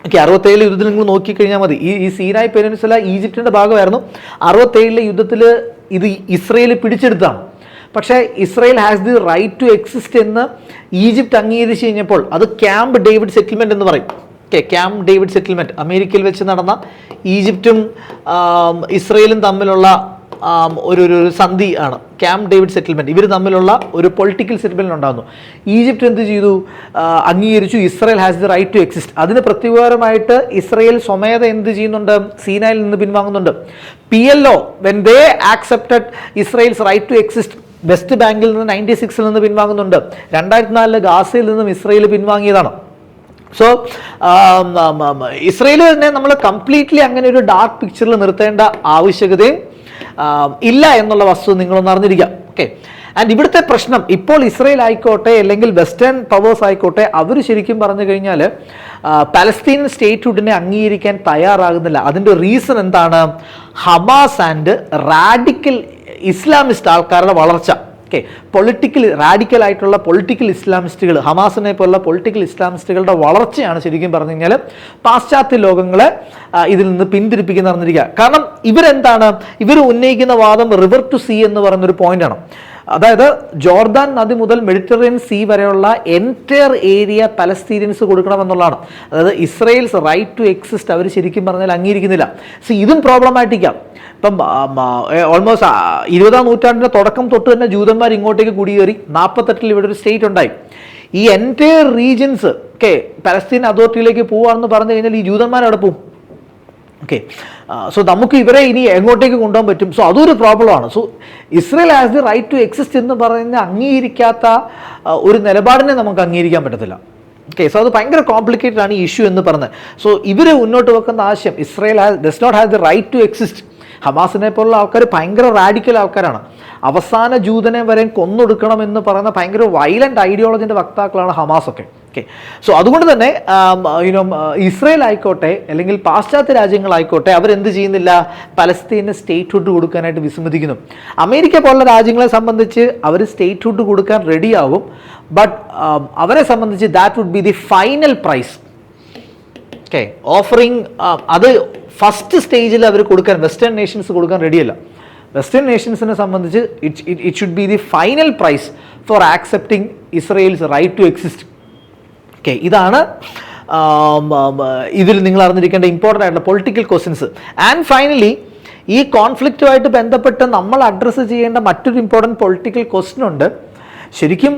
ഓക്കെ, 67 യുദ്ധത്തിൽ നിങ്ങൾ നോക്കിക്കഴിഞ്ഞാൽ മതി. ഈ സീനായ് പെനിൻസുല ഈജിപ്തിൻ്റെ ഭാഗമായിരുന്നു. 67 യുദ്ധത്തിൽ ഇത് ഇസ്രയേൽ പിടിച്ചെടുത്താണ്. പക്ഷേ Israel has the right to exist എന്ന് ഈജിപ്ത് അംഗീകരിച്ച് കഴിഞ്ഞപ്പോൾ അത് ക്യാമ്പ് ഡേവിഡ് സെറ്റിൽമെൻറ്റ് എന്ന് പറയും. ഓക്കെ, ക്യാമ്പ് ഡേവിഡ് സെറ്റിൽമെൻറ്റ് അമേരിക്കയിൽ വെച്ച് നടന്ന ഈജിപ്തും ഇസ്രയേലും തമ്മിലുള്ള ഒരു സന്ധി ആണ് ക്യാമ്പ് ഡേവിഡ് സെറ്റിൽമെൻറ്റ്. ഇവർ തമ്മിലുള്ള ഒരു പൊളിറ്റിക്കൽ സെറ്റിൽമെൻറ്റ് ഉണ്ടാകുന്നു. ഈജിപ്ത് എന്ത് ചെയ്തു, അംഗീകരിച്ചു Israel has the right to exist. അതിന് പ്രത്യുപകാരമായിട്ട് ഇസ്രയേൽ സ്വമേധ എന്ത് ചെയ്യുന്നുണ്ട്, സീനായിൽ നിന്ന് പിൻവാങ്ങുന്നുണ്ട്. PLO when they accepted Israel's right to exist, വെസ്റ്റ് ബാങ്കിൽ നിന്ന് 96 നിന്ന് പിൻവാങ്ങുന്നുണ്ട്. 2004 ഗാസയിൽ നിന്നും ഇസ്രയേൽ പിൻവാങ്ങിയതാണ്. സോ ഇസ്രയേൽ തന്നെ നമ്മൾ കംപ്ലീറ്റ്ലി അങ്ങനെ ഒരു ഡാർക്ക് പിക്ചറിൽ നിർത്തേണ്ട ആവശ്യകതയും ഇല്ല എന്നുള്ള വസ്തുത നിങ്ങളൊന്ന് അറിഞ്ഞിരിക്കാം. ഓക്കെ, ആൻഡ് ഇവിടുത്തെ പ്രശ്നം ഇപ്പോൾ ഇസ്രയേൽ ആയിക്കോട്ടെ അല്ലെങ്കിൽ വെസ്റ്റേൺ പവേഴ്സ് ആയിക്കോട്ടെ, അവർ ശരിക്കും പറഞ്ഞു കഴിഞ്ഞാൽ പലസ്തീൻ സ്റ്റേറ്റ്ഹുഡിനെ അംഗീകരിക്കാൻ തയ്യാറാകുന്നില്ല. അതിൻ്റെ റീസൺ എന്താണ്, ഹമാസ് ആൻഡ് റാഡിക്കൽ ഇസ്ലാമിസ്റ്റ് ആൾക്കാരുടെ വളർച്ച. ഓക്കെ, റാഡിക്കൽ ആയിട്ടുള്ള പൊളിറ്റിക്കൽ ഇസ്ലാമിസ്റ്റുകൾ, ഹമാസിനെ പോലുള്ള പൊളിറ്റിക്കൽ ഇസ്ലാമിസ്റ്റുകളുടെ വളർച്ചയാണ് ശരിക്കും പറഞ്ഞു കഴിഞ്ഞാൽ പാശ്ചാത്യ ലോകങ്ങളെ ഇതിൽ നിന്ന് പിന്തിരിപ്പിക്കുന്ന അറിഞ്ഞിരിക്കുക. കാരണം ഇവരെന്താണ്, ഇവർ ഉന്നയിക്കുന്ന വാദം റിവർ ടു സീ എന്ന് പറയുന്നൊരു പോയിന്റാണ്. അതായത് ജോർദാൻ നദി മുതൽ മെഡിറ്ററേനിയൻ സീ വരെയുള്ള എൻറ്റയർ ഏരിയ പലസ്തീനിയൻസ് കൊടുക്കണമെന്നുള്ളതാണ്. അതായത് ഇസ്രയേൽസ് റൈറ്റ് ടു എക്സിസ്റ്റ് അവർ ശരിക്കും പറഞ്ഞാൽ അംഗീകരിക്കുന്നില്ല. സോ ഇതും പ്രോബ്ലമാറ്റിക്കാം. ഇപ്പം ഓൾമോസ്റ്റ് 20ാം നൂറ്റാണ്ടിൻ്റെ തുടക്കം തൊട്ട് തന്നെ ജൂതന്മാർ ഇങ്ങോട്ടേക്ക് കുടിയേറി. 48 ഇവിടെ ഒരു സ്റ്റേറ്റ് ഉണ്ടായി. ഈ എൻറ്റയർ റീജിയൻസ് ഒക്കെ പലസ്തീൻ അതോറിറ്റിയിലേക്ക് പോവുകയാണെന്ന് പറഞ്ഞു കഴിഞ്ഞാൽ ഈ ജൂതന്മാർ അവിടെ പോവും. ഓക്കെ, സോ നമുക്ക് ഇവരെ ഇനി എങ്ങോട്ടേക്ക് കൊണ്ടുപോകാൻ പറ്റും? സോ അതൊരു പ്രോബ്ലമാണ്. So Israel has the right to exist എന്ന് പറയുന്ന അംഗീകരിക്കാത്ത ഒരു നിലപാടിനെ നമുക്ക് അംഗീകരിക്കാൻ പറ്റത്തില്ല. ഓക്കെ, സോ അത് ഭയങ്കര കോംപ്ലിക്കേറ്റഡ് ആണ് ഈ ഇഷ്യൂ എന്ന് പറഞ്ഞത്. സോ ഇവർ മുന്നോട്ട് വെക്കുന്ന ആശയം Israel does not have the right to exist. ഹമാസിനെ പോലുള്ള ആൾക്കാർ ഭയങ്കര റാഡിക്കൽ ആൾക്കാരാണ്. അവസാന ജൂതനെ വരെ കൊന്നൊടുക്കണം എന്ന് പറയുന്ന ഭയങ്കര വയലന്റ് ഐഡിയോളജിൻ്റെ വക്താക്കളാണ് ഹമാസ് ഒക്കെ. ഓക്കെ, സോ അതുകൊണ്ട് തന്നെ ഇസ്രയേൽ ആയിക്കോട്ടെ അല്ലെങ്കിൽ പാശ്ചാത്യ രാജ്യങ്ങളായിക്കോട്ടെ അവരെന്ത് ചെയ്യുന്നില്ല, പലസ്തീന് സ്റ്റേറ്റ്ഹുഡ് കൊടുക്കാനായിട്ട് വിസമ്മതിക്കുന്നു. അമേരിക്ക പോലുള്ള രാജ്യങ്ങളെ സംബന്ധിച്ച് അവർ സ്റ്റേറ്റ്ഹുഡ് കൊടുക്കാൻ റെഡിയാകും. ബട്ട് അവരെ സംബന്ധിച്ച് that would be the final price. Okay, offering അത് ഫസ്റ്റ് സ്റ്റേജിൽ അവർ കൊടുക്കാൻ വെസ്റ്റേൺ നേഷൻസ് കൊടുക്കാൻ റെഡിയല്ല. വെസ്റ്റേൺ നേഷൻസിനെ സംബന്ധിച്ച് it should be the final price for accepting Israel's right to exist. Okay, ഇതാണ് ഇതിൽ നിങ്ങൾ അറിഞ്ഞിരിക്കേണ്ട ഇമ്പോർട്ടൻ്റ് ആയിട്ടുള്ള പൊളിറ്റിക്കൽ ക്വസ്റ്റ്യൻസ്. ആൻഡ് ഫൈനലി ഈ കോൺഫ്ലിക്റ്റുമായിട്ട് ബന്ധപ്പെട്ട് നമ്മൾ അഡ്രസ്സ് ചെയ്യേണ്ട മറ്റൊരു ഇമ്പോർട്ടൻറ്റ് പൊളിറ്റിക്കൽ ക്വസ്റ്റ്യൻ ഉണ്ട്. ശരിക്കും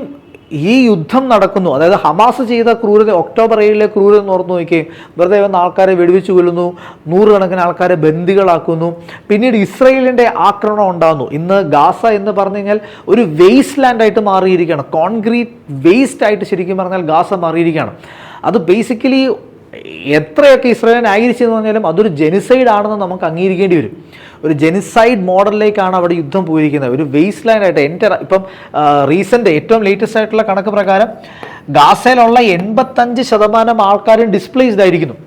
ഈ യുദ്ധം നടക്കുന്നു, അതായത് ഹമാസ് ചെയ്ത ക്രൂരത, ഒക്ടോബർ 7 ക്രൂരത എന്ന് ഓർത്ത് നോക്കിയേ. വെറുതെ വന്ന ആൾക്കാരെ വെടിവെച്ച് കൊല്ലുന്നു, 100 കണക്കിന് ആൾക്കാരെ ബന്ദികളാക്കുന്നു. പിന്നീട് ഇസ്രയേലിൻ്റെ ആക്രമണം ഉണ്ടാകുന്നു. ഇന്ന് ഗാസ എന്ന് പറഞ്ഞു കഴിഞ്ഞാൽ ഒരു വേസ്റ്റ് ലാൻഡായിട്ട് മാറിയിരിക്കുകയാണ്. കോൺക്രീറ്റ് വേസ്റ്റ് ആയിട്ട് ശരിക്കും പറഞ്ഞാൽ ഗാസ മാറിയിരിക്കുകയാണ്. അത് ബേസിക്കലി എത്രയൊക്കെ ഇസ്രയേലിനെ ന്യായീകരിച്ചെന്ന് പറഞ്ഞാലും അതൊരു ജെനിസൈഡ് ആണെന്ന് നമുക്ക് അംഗീകരിക്കേണ്ടി വരും. ഒരു ജെനിസൈഡ് മോഡലിലേക്കാണ് അവിടെ യുദ്ധം പോയിരിക്കുന്നത്. ഒരു വേസ്റ്റ് ലാൻഡ് ആയിട്ട് ഇപ്പം റീസെൻ്റ് ഏറ്റവും ലേറ്റസ്റ്റ് ആയിട്ടുള്ള കണക്ക് പ്രകാരം ഗാസയിലുള്ള 85% ആൾക്കാരും ഡിസ്പ്ലേസ്ഡ് ആയിരിക്കുന്നു.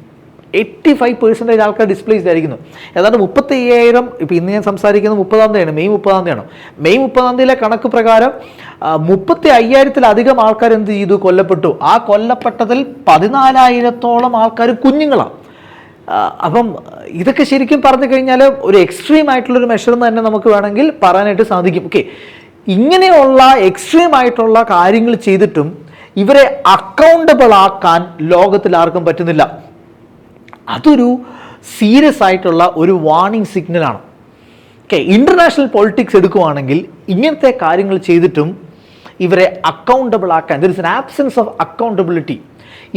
85% ആൾക്കാർ ഡിസ്പ്ലേസ്ഡ് ആയിരിക്കുന്നു. ഏതാണ്ട് 35,000. ഇപ്പോൾ ഇന്ന് ഞാൻ സംസാരിക്കുന്നത് 30-ാം തീയതിയാണ്, മെയ് 30-ാം തീയതിയാണ്. മെയ് 30-ാം തീയതിയിലെ കണക്ക് പ്രകാരം 35,000-ത്തിലധികം ആൾക്കാർ എന്ത് ചെയ്തു? കൊല്ലപ്പെട്ടു. ആ കൊല്ലപ്പെട്ടതിൽ 14,000-ത്തോളം ആൾക്കാർ കുഞ്ഞുങ്ങളാണ്. അപ്പം ഇതൊക്കെ ശരിക്കും പറഞ്ഞു കഴിഞ്ഞാൽ ഒരു എക്സ്ട്രീം ആയിട്ടുള്ളൊരു മെഷർ എന്ന് തന്നെ നമുക്ക് വേണമെങ്കിൽ പറയാനായിട്ട് സാധിക്കും. ഓക്കെ, ഇങ്ങനെയുള്ള എക്സ്ട്രീം ആയിട്ടുള്ള കാര്യങ്ങൾ ചെയ്തിട്ടും ഇവരെ അക്കൗണ്ടബിൾ ആക്കാൻ ലോകത്തിൽ ആർക്കും പറ്റുന്നില്ല. അതൊരു സീരിയസ് ആയിട്ടുള്ള ഒരു വാർണിംഗ് സിഗ്നലാണ്. ഓക്കെ, ഇന്റർനാഷണൽ പൊളിറ്റിക്സ് എടുക്കുവാണെങ്കിൽ ഇങ്ങനത്തെ കാര്യങ്ങൾ ചെയ്തിട്ടും ഇവരെ അക്കൗണ്ടബിൾ ആക്കാൻ there is an absence of accountability.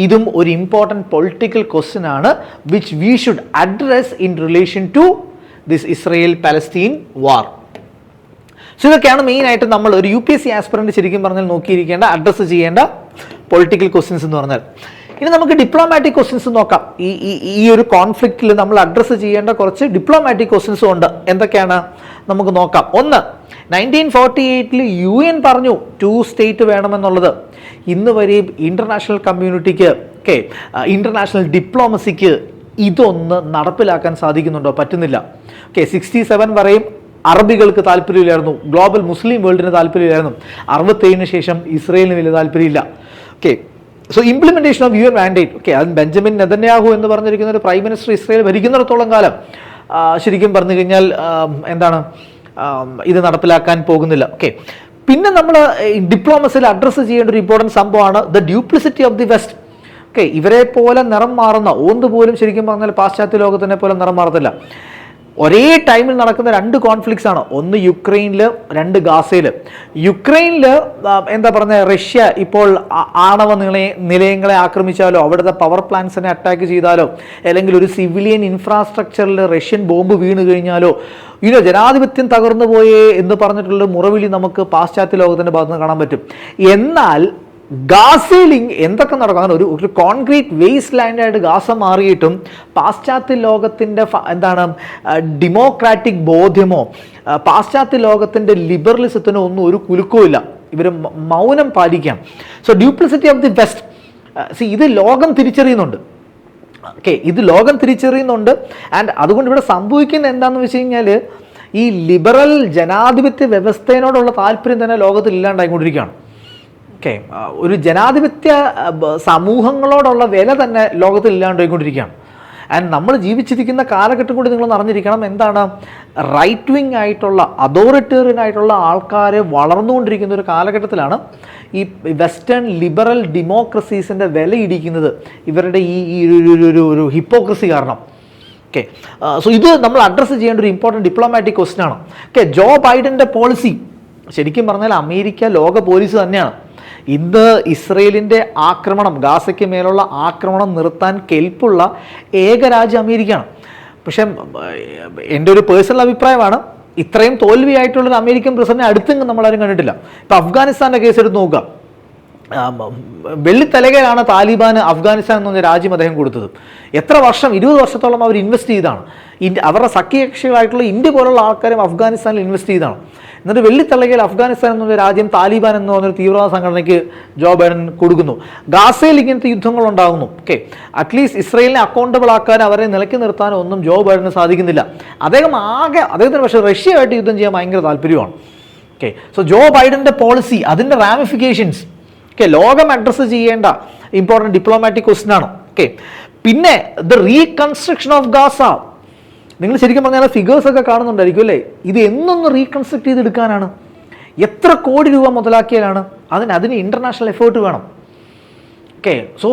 ഇതും ഒരു ഇമ്പോർട്ടൻറ്റ് പൊളിറ്റിക്കൽ ക്വസ്റ്റ്യൻ ആണ് which we should address in relation to this Israel Palestine war. So ഇതൊക്കെയാണ് മെയിനായിട്ട് നമ്മൾ ഒരു UPSC ആസ്പിറന്റ് ശരിക്കും പറഞ്ഞാൽ നോക്കിയിരിക്കേണ്ട, അഡ്രസ്സ് ചെയ്യേണ്ട പൊളിറ്റിക്കൽ ക്വസ്റ്റ്യൻസ് എന്ന് പറഞ്ഞാൽ. ഇനി നമുക്ക് ഡിപ്ലോമാറ്റിക് ക്വസ്റ്റ്യൻസ് നോക്കാം. ഈ ഒരു കോൺഫ്ലിക്റ്റിൽ നമ്മൾ അഡ്രസ്സ് ചെയ്യേണ്ട കുറച്ച് ഡിപ്ലോമാറ്റിക് ക്വസ്റ്റ്യൻസും ഉണ്ട്. എന്തൊക്കെയാണ് നമുക്ക് നോക്കാം. ഒന്ന്, 1948 UN പറഞ്ഞു 2 സ്റ്റേറ്റ് വേണമെന്നുള്ളത്. ഇന്ന് വരെയും ഇന്റർനാഷണൽ കമ്മ്യൂണിറ്റിക്ക്, ഇന്റർനാഷണൽ ഡിപ്ലോമസിക്ക് ഇതൊന്ന് നടപ്പിലാക്കാൻ സാധിക്കുന്നുണ്ടോ? പറ്റുന്നില്ല. 67 വരെയും അറബികൾക്ക് താല്പര്യമില്ലായിരുന്നു, ഗ്ലോബൽ മുസ്ലിം വേൾഡിന് താല്പര്യമില്ലായിരുന്നു. 67 ശേഷം ഇസ്രയേലിന് വലിയ താല്പര്യമില്ല. So implementation of UN mandate, അത് ബെഞ്ചമിൻ നെതന്യാഹു എന്ന് പറഞ്ഞിരിക്കുന്ന ഒരു പ്രൈം മിനിസ്റ്റർ ഇസ്രയേൽ ഭരിക്കുന്നിടത്തോളം കാലം ശരിക്കും പറഞ്ഞു കഴിഞ്ഞാൽ എന്താണ് ഇത് നടപ്പിലാക്കാൻ പോകുന്നില്ല. പിന്നെ നമ്മൾ ഡിപ്ലോമസിയിൽ അഡ്രസ്സ് ചെയ്യേണ്ട ഒരു ഇമ്പോർട്ടൻറ്റ് സംഭവമാണ് the duplicity of the west. ഇവരെ പോലെ നിറം മാറുന്ന ഓന്ത് പോലും ശരിക്കും പറഞ്ഞാൽ പാശ്ചാത്യ ലോകത്തിനെ പോലെ നിറം മാറത്തില്ല. ഒരേ ടൈമിൽ നടക്കുന്ന 2 കോൺഫ്ലിക്ട്സ് ആണ്. ഒന്ന് യുക്രൈനിൽ, 2 ഗാസയിൽ. യുക്രൈനിൽ എന്താ പറഞ്ഞ റഷ്യ ഇപ്പോൾ ആണവ നിലയങ്ങളെ ആക്രമിച്ചാലോ, അവിടുത്തെ പവർ പ്ലാന്റ്സിനെ അറ്റാക്ക് ചെയ്താലോ, അല്ലെങ്കിൽ ഒരു സിവിലിയൻ ഇൻഫ്രാസ്ട്രക്ചറിൽ റഷ്യൻ ബോംബ് വീണ് കഴിഞ്ഞാലോ, ജനാധിപത്യം തകർന്നു പോയേ എന്ന് പറഞ്ഞിട്ടുള്ള മുറവിളി നമുക്ക് പാശ്ചാത്യ ലോകത്തിന്റെ ഭാഗത്ത് നിന്ന് കാണാൻ പറ്റും. എന്നാൽ ഗാസയിൽ എന്തൊക്കെ നടക്കും? ഒരു കോൺക്രീറ്റ് വേസ്റ്റ് ലാൻഡായിട്ട് ഗാസ മാറിയിട്ടും പാശ്ചാത്യ ലോകത്തിൻ്റെ എന്താണ് ഡെമോക്രാറ്റിക് ബോധ്യമോ പാശ്ചാത്യ ലോകത്തിൻ്റെ ലിബറലിസത്തിനോ ഒന്നും ഒരു കുലുക്കവും ഇല്ല. ഇവർ മൗനം പാലിക്കാം. So duplicity of the west, ഇത് ലോകം തിരിച്ചറിയുന്നുണ്ട്. ഇത് ലോകം തിരിച്ചറിയുന്നുണ്ട്. ആൻഡ് അതുകൊണ്ട് ഇവിടെ സംഭവിക്കുന്നത് എന്താണെന്ന് വെച്ച് കഴിഞ്ഞാൽ ഈ ലിബറൽ ജനാധിപത്യ വ്യവസ്ഥയോടുള്ള താല്പര്യം തന്നെ ലോകത്തിൽ ഇല്ലാണ്ടായിക്കൊണ്ടിരിക്കുകയാണ്. ഒരു ജനാധിപത്യ സമൂഹങ്ങളോടുള്ള വില തന്നെ ലോകത്തിൽ ഇല്ലാണ്ടായിക്കൊണ്ടിരിക്കുകയാണ്. ആൻഡ് നമ്മൾ ജീവിച്ചിരിക്കുന്ന കാലഘട്ടം കൂടി നിങ്ങൾ അറിഞ്ഞിരിക്കണം. എന്താണ് റൈറ്റ് വിങ് ആയിട്ടുള്ള അതോറിറ്റേറിയൻ ആയിട്ടുള്ള ആൾക്കാരെ വളർന്നുകൊണ്ടിരിക്കുന്ന ഒരു കാലഘട്ടത്തിലാണ് ഈ വെസ്റ്റേൺ ലിബറൽ ഡെമോക്രസീസിൻ്റെ വില ഇടിക്കുന്നത് ഇവരുടെ ഈ ഒരു ഹിപ്പോക്രസി കാരണം. സോ ഇത് നമ്മൾ അഡ്രസ്സ് ചെയ്യേണ്ട ഒരു ഇമ്പോർട്ടൻറ്റ് ഡിപ്ലോമാറ്റിക് ക്വസ്റ്റ്യൻ ആണ്. ജോ ബൈഡൻ്റെ പോളിസി ശരിക്കും പറഞ്ഞാൽ അമേരിക്ക ലോക പോലീസ് തന്നെയാണ്. ഇന്ന് ഇസ്രയേലിൻ്റെ ആക്രമണം, ഗാസയ്ക്ക് മേലുള്ള ആക്രമണം നിർത്താൻ കെൽപ്പുള്ള ഏക രാജ്യം അമേരിക്കയാണ്. പക്ഷേ എൻ്റെ ഒരു പേഴ്സണൽ അഭിപ്രായമാണ്, ഇത്രയും തോൽവിയായിട്ടുള്ളൊരു അമേരിക്കൻ പ്രസിഡന്റിനെ അടുത്തെങ്കിലും നമ്മളാരും കണ്ടിട്ടില്ല. ഇപ്പോൾ അഫ്ഗാനിസ്ഥാൻ്റെ കേസ് എടുത്ത് നോക്കുക. വെള്ളിത്തലകയിലാണ് താലിബാന് അഫ്ഗാനിസ്ഥാൻ എന്ന് പറഞ്ഞ രാജ്യം അദ്ദേഹം കൊടുത്തത്. എത്ര വർഷം, 20 വർഷത്തോളം അവർ ഇൻവെസ്റ്റ് ചെയ്താണ്. അവരുടെ സഖ്യകക്ഷികളായിട്ടുള്ള ഇന്ത്യ പോലുള്ള ആൾക്കാരും അഫ്ഗാനിസ്ഥാനിൽ ഇൻവെസ്റ്റ് ചെയ്താണ്. എന്നിട്ട് വെള്ളിത്തലകയിൽ അഫ്ഗാനിസ്ഥാൻ എന്ന രാജ്യം താലിബാൻ എന്ന് പറഞ്ഞൊരു തീവ്രവാദ സംഘടനയ്ക്ക് ജോ ബൈഡൻ കൊടുക്കുന്നു. ഗാസയിൽ ഇങ്ങനത്തെ യുദ്ധങ്ങൾ ഉണ്ടാകുന്നു. അറ്റ്ലീസ്റ്റ് ഇസ്രയേലിനെ അക്കൗണ്ടബിൾ ആക്കാൻ, അവരെ നിലയ്ക്ക് നിർത്താനോ ഒന്നും ജോ ബൈഡന് സാധിക്കുന്നില്ല. അദ്ദേഹത്തിന് പക്ഷേ റഷ്യയായിട്ട് യുദ്ധം ചെയ്യാൻ ഭയങ്കര താല്പര്യമാണ്. സോ ജോ ബൈഡൻ്റെ പോളിസി, അതിൻ്റെ റാമിഫിക്കേഷൻസ് ലോകം അഡ്രസ്സ് ചെയ്യേണ്ട ഇമ്പോർട്ടൻറ്റ് ഡിപ്ലോമാറ്റിക് ക്വസ്റ്റ്യൻ ആണ്. പിന്നെ ദ റീകൺസ്ട്രക്ഷൻ ഓഫ് ഗാസ, നിങ്ങൾ ശരിക്കും പറഞ്ഞാൽ ഫിഗേഴ്സ് ഒക്കെ കാണുന്നുണ്ടായിരിക്കും അല്ലേ? ഇത് എന്നൊന്ന് റീകൺസ്ട്രക്ട് ചെയ്തെടുക്കാനാണ്, എത്ര കോടി രൂപ മുതലാക്കിയാലാണ്? അതിന് ഇൻ്റർനാഷണൽ എഫേർട്ട് വേണം. സോ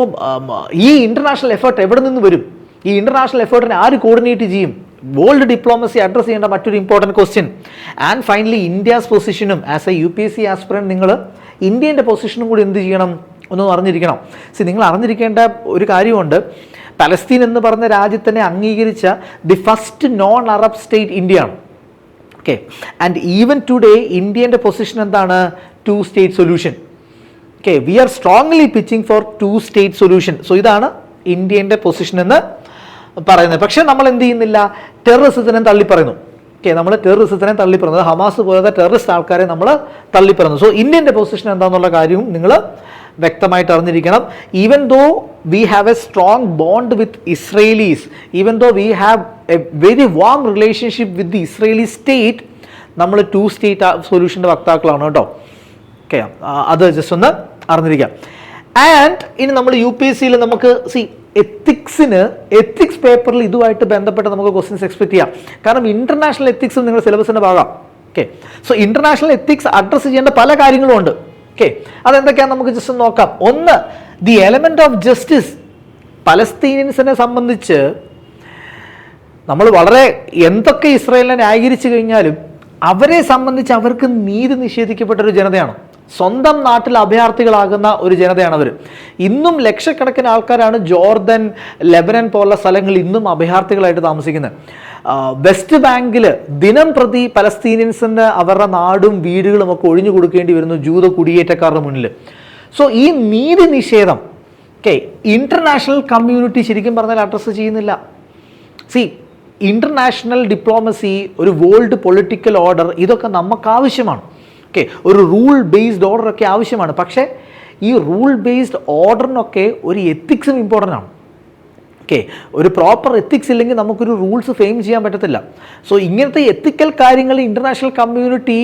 ഈ ഇൻ്റർനാഷണൽ എഫേർട്ട് എവിടെ നിന്ന് വരും? ഈ ഇൻ്റർനാഷണൽ എഫേർട്ടിനെ ആര് കോർഡിനേറ്റ് ചെയ്യും? വേൾഡ് ഡിപ്ലോമസി അഡ്രസ്സ് ചെയ്യേണ്ട മറ്റൊരു important question. And finally India's പൊസിഷനും ആസ് എ UPSC ആസ്പിറന്റ് നിങ്ങൾ ഇന്ത്യൻ്റെ പൊസിഷനും കൂടി എന്ത് ചെയ്യണം ഒന്ന് അറിഞ്ഞിരിക്കണം. നിങ്ങൾ അറിഞ്ഞിരിക്കേണ്ട ഒരു കാര്യമുണ്ട്. പലസ്തീൻ എന്ന് പറഞ്ഞ രാജ്യത്തിനെ അംഗീകരിച്ച the first non Arab state ഇന്ത്യയാണ്. ആൻഡ് ഈവൻ ടുഡേ ഇന്ത്യൻ്റെ പൊസിഷൻ എന്താണ്? 2 state solution. We are strongly pitching for 2 state solution. So ഇതാണ് ഇന്ത്യൻ്റെ പൊസിഷൻ എന്ന് പറയുന്നത്. പക്ഷെ നമ്മൾ എന്ത് ചെയ്യുന്നില്ല? ടെററിസത്തിനെ തള്ളിപ്പറയുന്നു. നമ്മൾ ടെററിസത്തിനെ തള്ളിപ്പറയുന്നത്, ഹമാസ് പോലത്തെ ടെററിസ്റ്റ് ആൾക്കാരെ നമ്മൾ തള്ളിപ്പറയുന്നു. സോ ഇന്ത്യൻ്റെ പൊസിഷൻ എന്താണെന്നുള്ള കാര്യവും നിങ്ങൾ വ്യക്തമായിട്ട് അറിഞ്ഞിരിക്കണം. Even though we have a strong bond with Israelis, even though we have a very warm relationship with the Israeli state, നമ്മൾ 2 സ്റ്റേറ്റ് സൊല്യൂഷൻ്റെ വക്താക്കളാണ് കേട്ടോ. ഓക്കെ, അത് ജസ്റ്റ് ഒന്ന് അറിഞ്ഞിരിക്കാം. ആൻഡ് ഇനി നമ്മൾ UPSC നമുക്ക് എത്തിക്സ് പേപ്പറിൽ ഇതുമായിട്ട് ബന്ധപ്പെട്ട് നമുക്ക് ക്വസ്റ്റ്യൻസ് എക്സ്പെക്ട് ചെയ്യാം. കാരണം ഇന്റർനാഷണൽ എത്തിക്സ് നിങ്ങളുടെ സിലബസിൻ്റെ ഭാഗം. Okay, so international ethics address ചെയ്യേണ്ട പല കാര്യങ്ങളും ഉണ്ട്. ഓക്കെ, അതെന്തൊക്കെയാണെന്ന് നമുക്ക് ജസ്റ്റ് നോക്കാം. ഒന്ന്, ദി എലമെന്റ് ഓഫ് ജസ്റ്റിസ്. പലസ്തീനിയൻസിനെ സംബന്ധിച്ച് നമ്മൾ വളരെ എന്തൊക്കെ ഇസ്രായേലിനെ ന്യായീകരിച്ചു കഴിഞ്ഞാലും അവരെ സംബന്ധിച്ച് അവർക്ക് നീതി നിഷേധിക്കപ്പെട്ട ഒരു ജനതയാണ്. സ്വന്തം നാട്ടിൽ അഭയാർത്ഥികളാകുന്ന ഒരു ജനതയാണ് അവർ. ഇന്നും ലക്ഷക്കണക്കിന് ആൾക്കാരാണ് ജോർദൻ, ലെബനൻ പോലുള്ള സ്ഥലങ്ങളിൽ ഇന്നും അഭയാർത്ഥികളായിട്ട് താമസിക്കുന്നത്. വെസ്റ്റ് ബാങ്കിൽ ദിനം പ്രതി പലസ്തീനിയൻസിന് അവരുടെ നാടും വീടുകളും ഒക്കെ ഒഴിഞ്ഞു കൊടുക്കേണ്ടി വരുന്നു ജൂത കുടിയേറ്റക്കാരുടെ മുന്നിൽ. സോ ഈ നീതി നിഷേധം ഇന്റർനാഷണൽ കമ്മ്യൂണിറ്റി ശരിക്കും പറഞ്ഞാൽ അഡ്രസ്സ് ചെയ്യുന്നില്ല. ഇന്റർനാഷണൽ ഡിപ്ലോമസി, ഒരു വേൾഡ് പൊളിറ്റിക്കൽ ഓർഡർ, ഇതൊക്കെ നമുക്ക് ആവശ്യമാണ്. ഒരു റൂൾ ബേസ്ഡ് ഓർഡർ ഒക്കെ ആവശ്യമാണ്. പക്ഷേ ഈ റൂൾ ബേസ്ഡ് ഓർഡറിനൊക്കെ ഒരു എത്തിക്സും ഇമ്പോർട്ടൻ്റ് ആണ്. ഒരു പ്രോപ്പർ എത്തിക്സ് ഇല്ലെങ്കിൽ നമുക്കൊരു റൂൾസ് ഫ്രെയിം ചെയ്യാൻ പറ്റത്തില്ല. സോ ഇങ്ങനത്തെ എത്തിക്കൽ കാര്യങ്ങൾ ഇന്റർനാഷണൽ കമ്മ്യൂണിറ്റി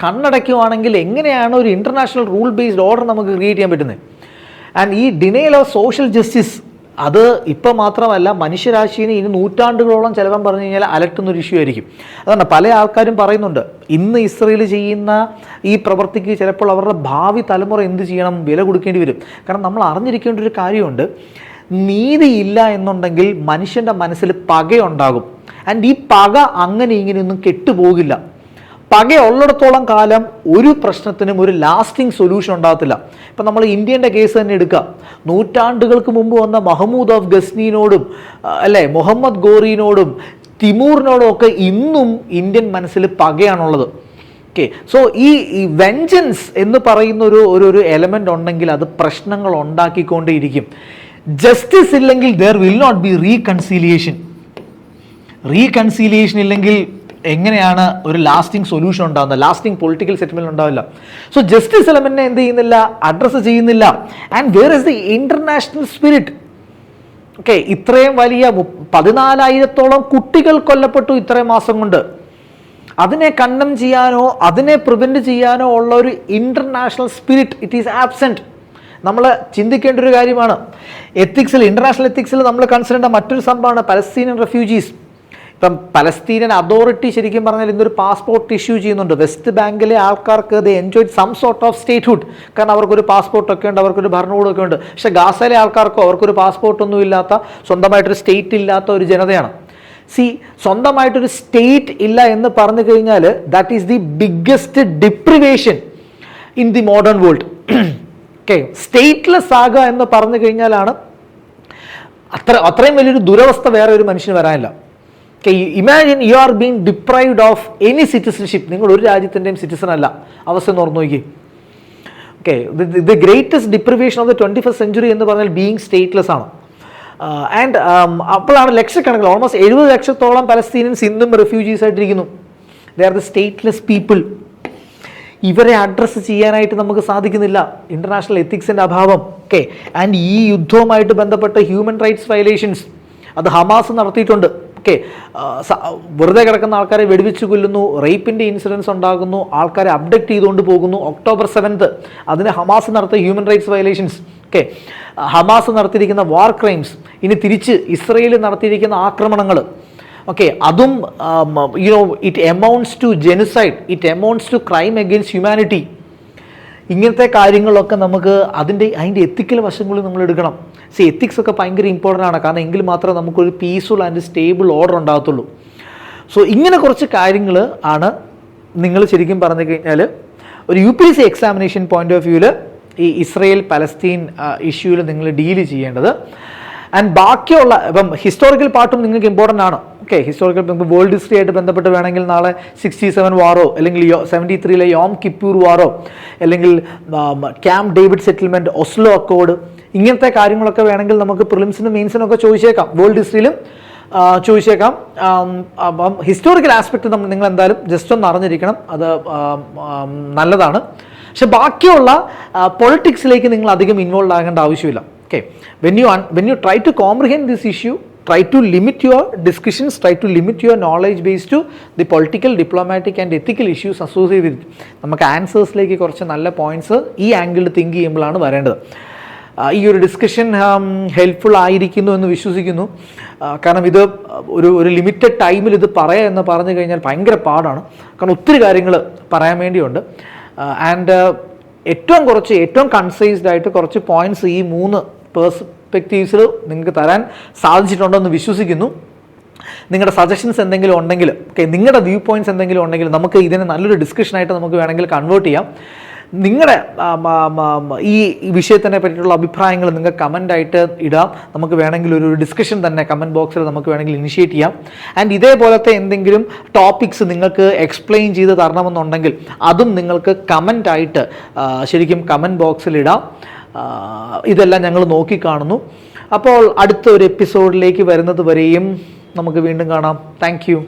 കണ്ണടയ്ക്കുവാണെങ്കിൽ എങ്ങനെയാണ് ഒരു ഇന്റർനാഷണൽ റൂൾ ബേസ്ഡ് ഓർഡർ നമുക്ക് ക്രിയേറ്റ് ചെയ്യാൻ പറ്റുന്നത്? ആൻഡ് ഈ ഡിനയൽ ഓഫ് സോഷ്യൽ ജസ്റ്റിസ്, അത് ഇപ്പം മാത്രമല്ല മനുഷ്യരാശിനെ ഇനി നൂറ്റാണ്ടുകളോളം ചിലവൻ പറഞ്ഞു കഴിഞ്ഞാൽ അലട്ടുന്നൊരു ഇഷ്യൂ ആയിരിക്കും. അതാണ് പല ആൾക്കാരും പറയുന്നുണ്ട്, ഇന്ന് ഇസ്രയേൽ ചെയ്യുന്ന ഈ പ്രവൃത്തിക്ക് ചിലപ്പോൾ അവരുടെ ഭാവി തലമുറ എന്ത് ചെയ്യണം, വില കൊടുക്കേണ്ടി വരും. കാരണം നമ്മൾ അറിഞ്ഞിരിക്കേണ്ട ഒരു കാര്യമുണ്ട്, നീതിയില്ല എന്നുണ്ടെങ്കിൽ മനുഷ്യൻ്റെ മനസ്സിൽ പകയുണ്ടാകും. ആൻഡ് ഈ പക അങ്ങനെ ഇങ്ങനെയൊന്നും കെട്ടുപോകില്ല. പകയുള്ളിടത്തോളം കാലം ഒരു പ്രശ്നത്തിനും ഒരു ലാസ്റ്റിംഗ് സൊല്യൂഷൻ ഉണ്ടാകത്തില്ല. ഇപ്പം നമ്മൾ ഇന്ത്യൻ്റെ കേസ് തന്നെ എടുക്കുക. നൂറ്റാണ്ടുകൾക്ക് മുമ്പ് വന്ന മഹമ്മൂദ് ഓഫ് ഗസ്നീനോടും മുഹമ്മദ് ഗോറിനോടും തിമൂറിനോടും ഒക്കെ ഇന്നും ഇന്ത്യൻ മനസ്സിൽ പകയാണുള്ളത്. സോ ഈ വെഞ്ചൻസ് എന്ന് പറയുന്ന ഒരു എലമെൻ്റ് ഉണ്ടെങ്കിൽ അത് പ്രശ്നങ്ങൾ ഉണ്ടാക്കിക്കൊണ്ടേയിരിക്കും. ജസ്റ്റിസ് ഇല്ലെങ്കിൽ there will not be reconciliation ഇല്ലെങ്കിൽ എങ്ങനെയാണ് ഒരു ലാസ്റ്റിംഗ് സൊല്യൂഷൻ ഉണ്ടാകുന്നത്? ലാസ്റ്റിംഗ് പൊളിറ്റിക്കൽ സെറ്റിൽമെന്റ് ഉണ്ടാവില്ല. സോ ജസ്റ്റിസ് എലമെന്റിനെ എന്ത് ചെയ്യുന്നില്ല, അഡ്രസ്സ് ചെയ്യുന്നില്ല. And where is the international spirit? ഇത്രയും വലിയ 14,000-ഓളം കുട്ടികൾ കൊല്ലപ്പെട്ടു ഇത്രയും മാസം കൊണ്ട്. അതിനെ കണ്ടം ചെയ്യാനോ അതിനെ പ്രിവെന്റ് ചെയ്യാനോ ഉള്ള ഒരു international spirit it is absent. നമ്മൾ ചിന്തിക്കേണ്ട ഒരു കാര്യമാണ്. ഇന്റർനാഷണൽ എത്തിക്സിൽ നമ്മൾ കൺസിഡർ ചെയ്യേണ്ട മറ്റൊരു സംഭവമാണ് പലസ്തീനിയൻ റെഫ്യൂജീസ്. ഇപ്പം പലസ്തീനിയൻ അതോറിറ്റി ശരിക്കും പറഞ്ഞാൽ ഇന്നൊരു പാസ്പോർട്ട് ഇഷ്യൂ ചെയ്യുന്നുണ്ട്. വെസ്റ്റ് ബാങ്കിലെ ആൾക്കാർക്ക് they enjoy some sort of statehood. കാരണം അവർക്കൊരു പാസ്പോർട്ടൊക്കെ ഉണ്ട്, അവർക്കൊരു ഭരണകൂടമൊക്കെ ഉണ്ട്. പക്ഷേ ഗാസയിലെ ആൾക്കാർക്കോ അവർക്കൊരു പാസ്പോർട്ടൊന്നും ഇല്ലാത്ത, സ്വന്തമായിട്ടൊരു സ്റ്റേറ്റ് ഇല്ലാത്ത ഒരു ജനതയാണ്. സ്വന്തമായിട്ടൊരു സ്റ്റേറ്റ് ഇല്ല എന്ന് പറഞ്ഞു കഴിഞ്ഞാൽ that is the biggest deprivation in the modern world. Stateless ആകുക എന്ന് പറഞ്ഞു കഴിഞ്ഞാലാണ് അത്രയും വലിയൊരു ദുരവസ്ഥ വേറെ ഒരു മനുഷ്യന് വരാനില്ല. Imagine you are being deprived of any citizenship. നിങ്ങൾ ഒരു രാജ്യത്തിൻ്റെയും സിറ്റിസൺ അല്ല. അവസ്ഥ എന്ന് ഓർത്ത് നോക്കി. The greatest deprivation of the 21st century എന്ന് പറഞ്ഞാൽ ബീങ് സ്റ്റേറ്റ്ലെസ് ആണ്. ആൻഡ് അപ്പോഴാണ് ലക്ഷക്കണക്കിന്, ഓൾമോസ്റ്റ് 70 ലക്ഷത്തോളം പലസ്തീനിയൻസ് ഇന്നും റെഫ്യൂജീസ് ആയിട്ടിരിക്കുന്നു. They are the stateless people. ഇവരെ അഡ്രസ്സ് ചെയ്യാനായിട്ട് നമുക്ക് സാധിക്കുന്നില്ല, ഇന്റർനാഷണൽ എത്തിക്സിൻ്റെ അഭാവം. ആൻഡ് ഈ യുദ്ധവുമായിട്ട് ബന്ധപ്പെട്ട ഹ്യൂമൻ റൈറ്റ്സ് വയലേഷൻസ് അത് ഹമാസ് നടത്തിയിട്ടുണ്ട്. വെറുതെ കിടക്കുന്ന ആൾക്കാരെ വെടിവെച്ച് കൊല്ലുന്നു, റേപ്പിൻ്റെ ഇൻസിഡൻസ് ഉണ്ടാകുന്നു, ആൾക്കാരെ അബ്ഡക്റ്റ് ചെയ്തുകൊണ്ട് പോകുന്നു. October 7th അതിന് ഹമാസ് നടത്തിയ ഹ്യൂമൻ റൈറ്റ്സ് വയലേഷൻസ്, ഹമാസ് നടത്തിയിരിക്കുന്ന വാർ ക്രൈംസ്, ഇനി തിരിച്ച് ഇസ്രയേൽ നടത്തിയിരിക്കുന്ന ആക്രമണങ്ങൾ, അതും it amounts to genocide, it amounts to crime against humanity. ഇങ്ങനത്തെ കാര്യങ്ങളൊക്കെ നമുക്ക് അതിൻ്റെ എത്തിക്കൽ വശങ്ങളിൽ നമ്മൾ എടുക്കണം. എത്തിക്സ് ഒക്കെ ഭയങ്കര ഇമ്പോർട്ടൻ്റ് ആണ്. കാരണം എങ്കിൽ മാത്രമേ നമുക്കൊരു പീസ്ഫുൾ ആൻഡ് സ്റ്റേബിൾ ഓർഡർ ഉണ്ടാകത്തുള്ളൂ. സോ ഇങ്ങനെ കുറച്ച് കാര്യങ്ങൾ ആണ് നിങ്ങൾ ശരിക്കും പറഞ്ഞു കഴിഞ്ഞാൽ ഒരു UPSC എക്സാമിനേഷൻ പോയിന്റ് ഓഫ് വ്യൂവിൽ ഈ ഇസ്രയേൽ പലസ്തീൻ ഇഷ്യൂവിൽ നിങ്ങൾ ഡീൽ ചെയ്യേണ്ടത്. ആൻഡ് ബാക്കിയുള്ള ഇപ്പം ഹിസ്റ്റോറിക്കൽ പാർട്ടും നിങ്ങൾക്ക് ഇമ്പോർട്ടൻ്റ് ആണ്. ഹിസ്റ്റോറിക്കൽ വേൾഡ് ഹിസ്റ്ററി ആയിട്ട് ബന്ധപ്പെട്ട് വേണമെങ്കിൽ നാളെ 67 വാറോ അല്ലെങ്കിൽ 73 യോം കിപ്പൂർ വാറോ അല്ലെങ്കിൽ camp David settlement, Oslo Accord, ഇങ്ങനത്തെ കാര്യങ്ങളൊക്കെ വേണമെങ്കിൽ നമുക്ക് പ്രിലിംസിനും മെയിൻസിനും ഒക്കെ ചോദിച്ചേക്കാം. വേൾഡ് ഹിസ്റ്ററിയിലും ചോദിച്ചേക്കാം. അപ്പം ഹിസ്റ്റോറിക്കൽ ആസ്പെക്ട് നിങ്ങൾ എന്തായാലും ജസ്റ്റ് ഒന്ന് അറിഞ്ഞിരിക്കണം, അത് നല്ലതാണ്. പക്ഷെ ബാക്കിയുള്ള പൊളിറ്റിക്സിലേക്ക് നിങ്ങൾ അധികം ഇൻവോൾവ് ആകേണ്ട ആവശ്യമില്ല. Okay, when you try to comprehend this issue, try to limit your discussions, try to limit your knowledge base to the political, diplomatic and ethical issues associated with it. നമുക്ക് ആൻസേഴ്സിലേക്ക് കുറച്ച് നല്ല പോയിന്റ്സ് ഈ ആംഗിളിൽ think ചെയ്യുമ്പോഴാണ് വരേണ്ടത്. ഈ ഒരു discussion helpful ആയിരിക്കുന്നു എന്ന് വിശ്വസിക്കുന്നു. കാരണം ഇത് ഒരു ലിമിറ്റഡ് ടൈമിൽ ഇത് പറയുക എന്ന് പറഞ്ഞു കഴിഞ്ഞാൽ ഭയങ്കര പാടാണ്. കാരണം ഒത്തിരി കാര്യങ്ങൾ പറയാൻ വേണ്ടിയുണ്ട്. ആൻഡ് ഏറ്റവും കൺസൈസ്ഡ് ആയിട്ട് കുറച്ച് പോയിന്റ്സ് ഈ 3 പെർസ്പെക്റ്റീവ്സിൽ നിങ്ങൾക്ക് തരാൻ സാധിച്ചിട്ടുണ്ടെന്ന് വിശ്വസിക്കുന്നു. നിങ്ങളുടെ സജഷൻസ് എന്തെങ്കിലും ഉണ്ടെങ്കിൽ, നിങ്ങളുടെ വ്യൂ പോയിന്റ്സ് എന്തെങ്കിലും ഉണ്ടെങ്കിൽ നമുക്ക് ഇതിനെ നല്ലൊരു ഡിസ്കഷനായിട്ട് നമുക്ക് വേണമെങ്കിൽ കൺവേർട്ട് ചെയ്യാം. നിങ്ങളുടെ ഈ വിഷയത്തിനെ പറ്റിയിട്ടുള്ള അഭിപ്രായങ്ങൾ നിങ്ങൾക്ക് കമൻ്റായിട്ട് ഇടാം. നമുക്ക് വേണമെങ്കിൽ ഒരു ഡിസ്കഷൻ തന്നെ കമൻറ്റ് ബോക്സിൽ നമുക്ക് വേണമെങ്കിൽ ഇനിഷ്യേറ്റ് ചെയ്യാം. ആൻഡ് ഇതേപോലത്തെ എന്തെങ്കിലും ടോപ്പിക്സ് നിങ്ങൾക്ക് എക്സ്പ്ലെയിൻ ചെയ്ത് തരണമെന്നുണ്ടെങ്കിൽ അതും നിങ്ങൾക്ക് കമൻ്റായിട്ട് ശരിക്കും കമൻറ്റ് ബോക്സിൽ ഇടാം. ഇതെല്ലാം ഞങ്ങൾ നോക്കിക്കാണുന്നു. അപ്പോൾ അടുത്ത ഒരു എപ്പിസോഡിലേക്ക് വരുന്നത് വരെയും നമുക്ക് വീണ്ടും കാണാം. Thank you.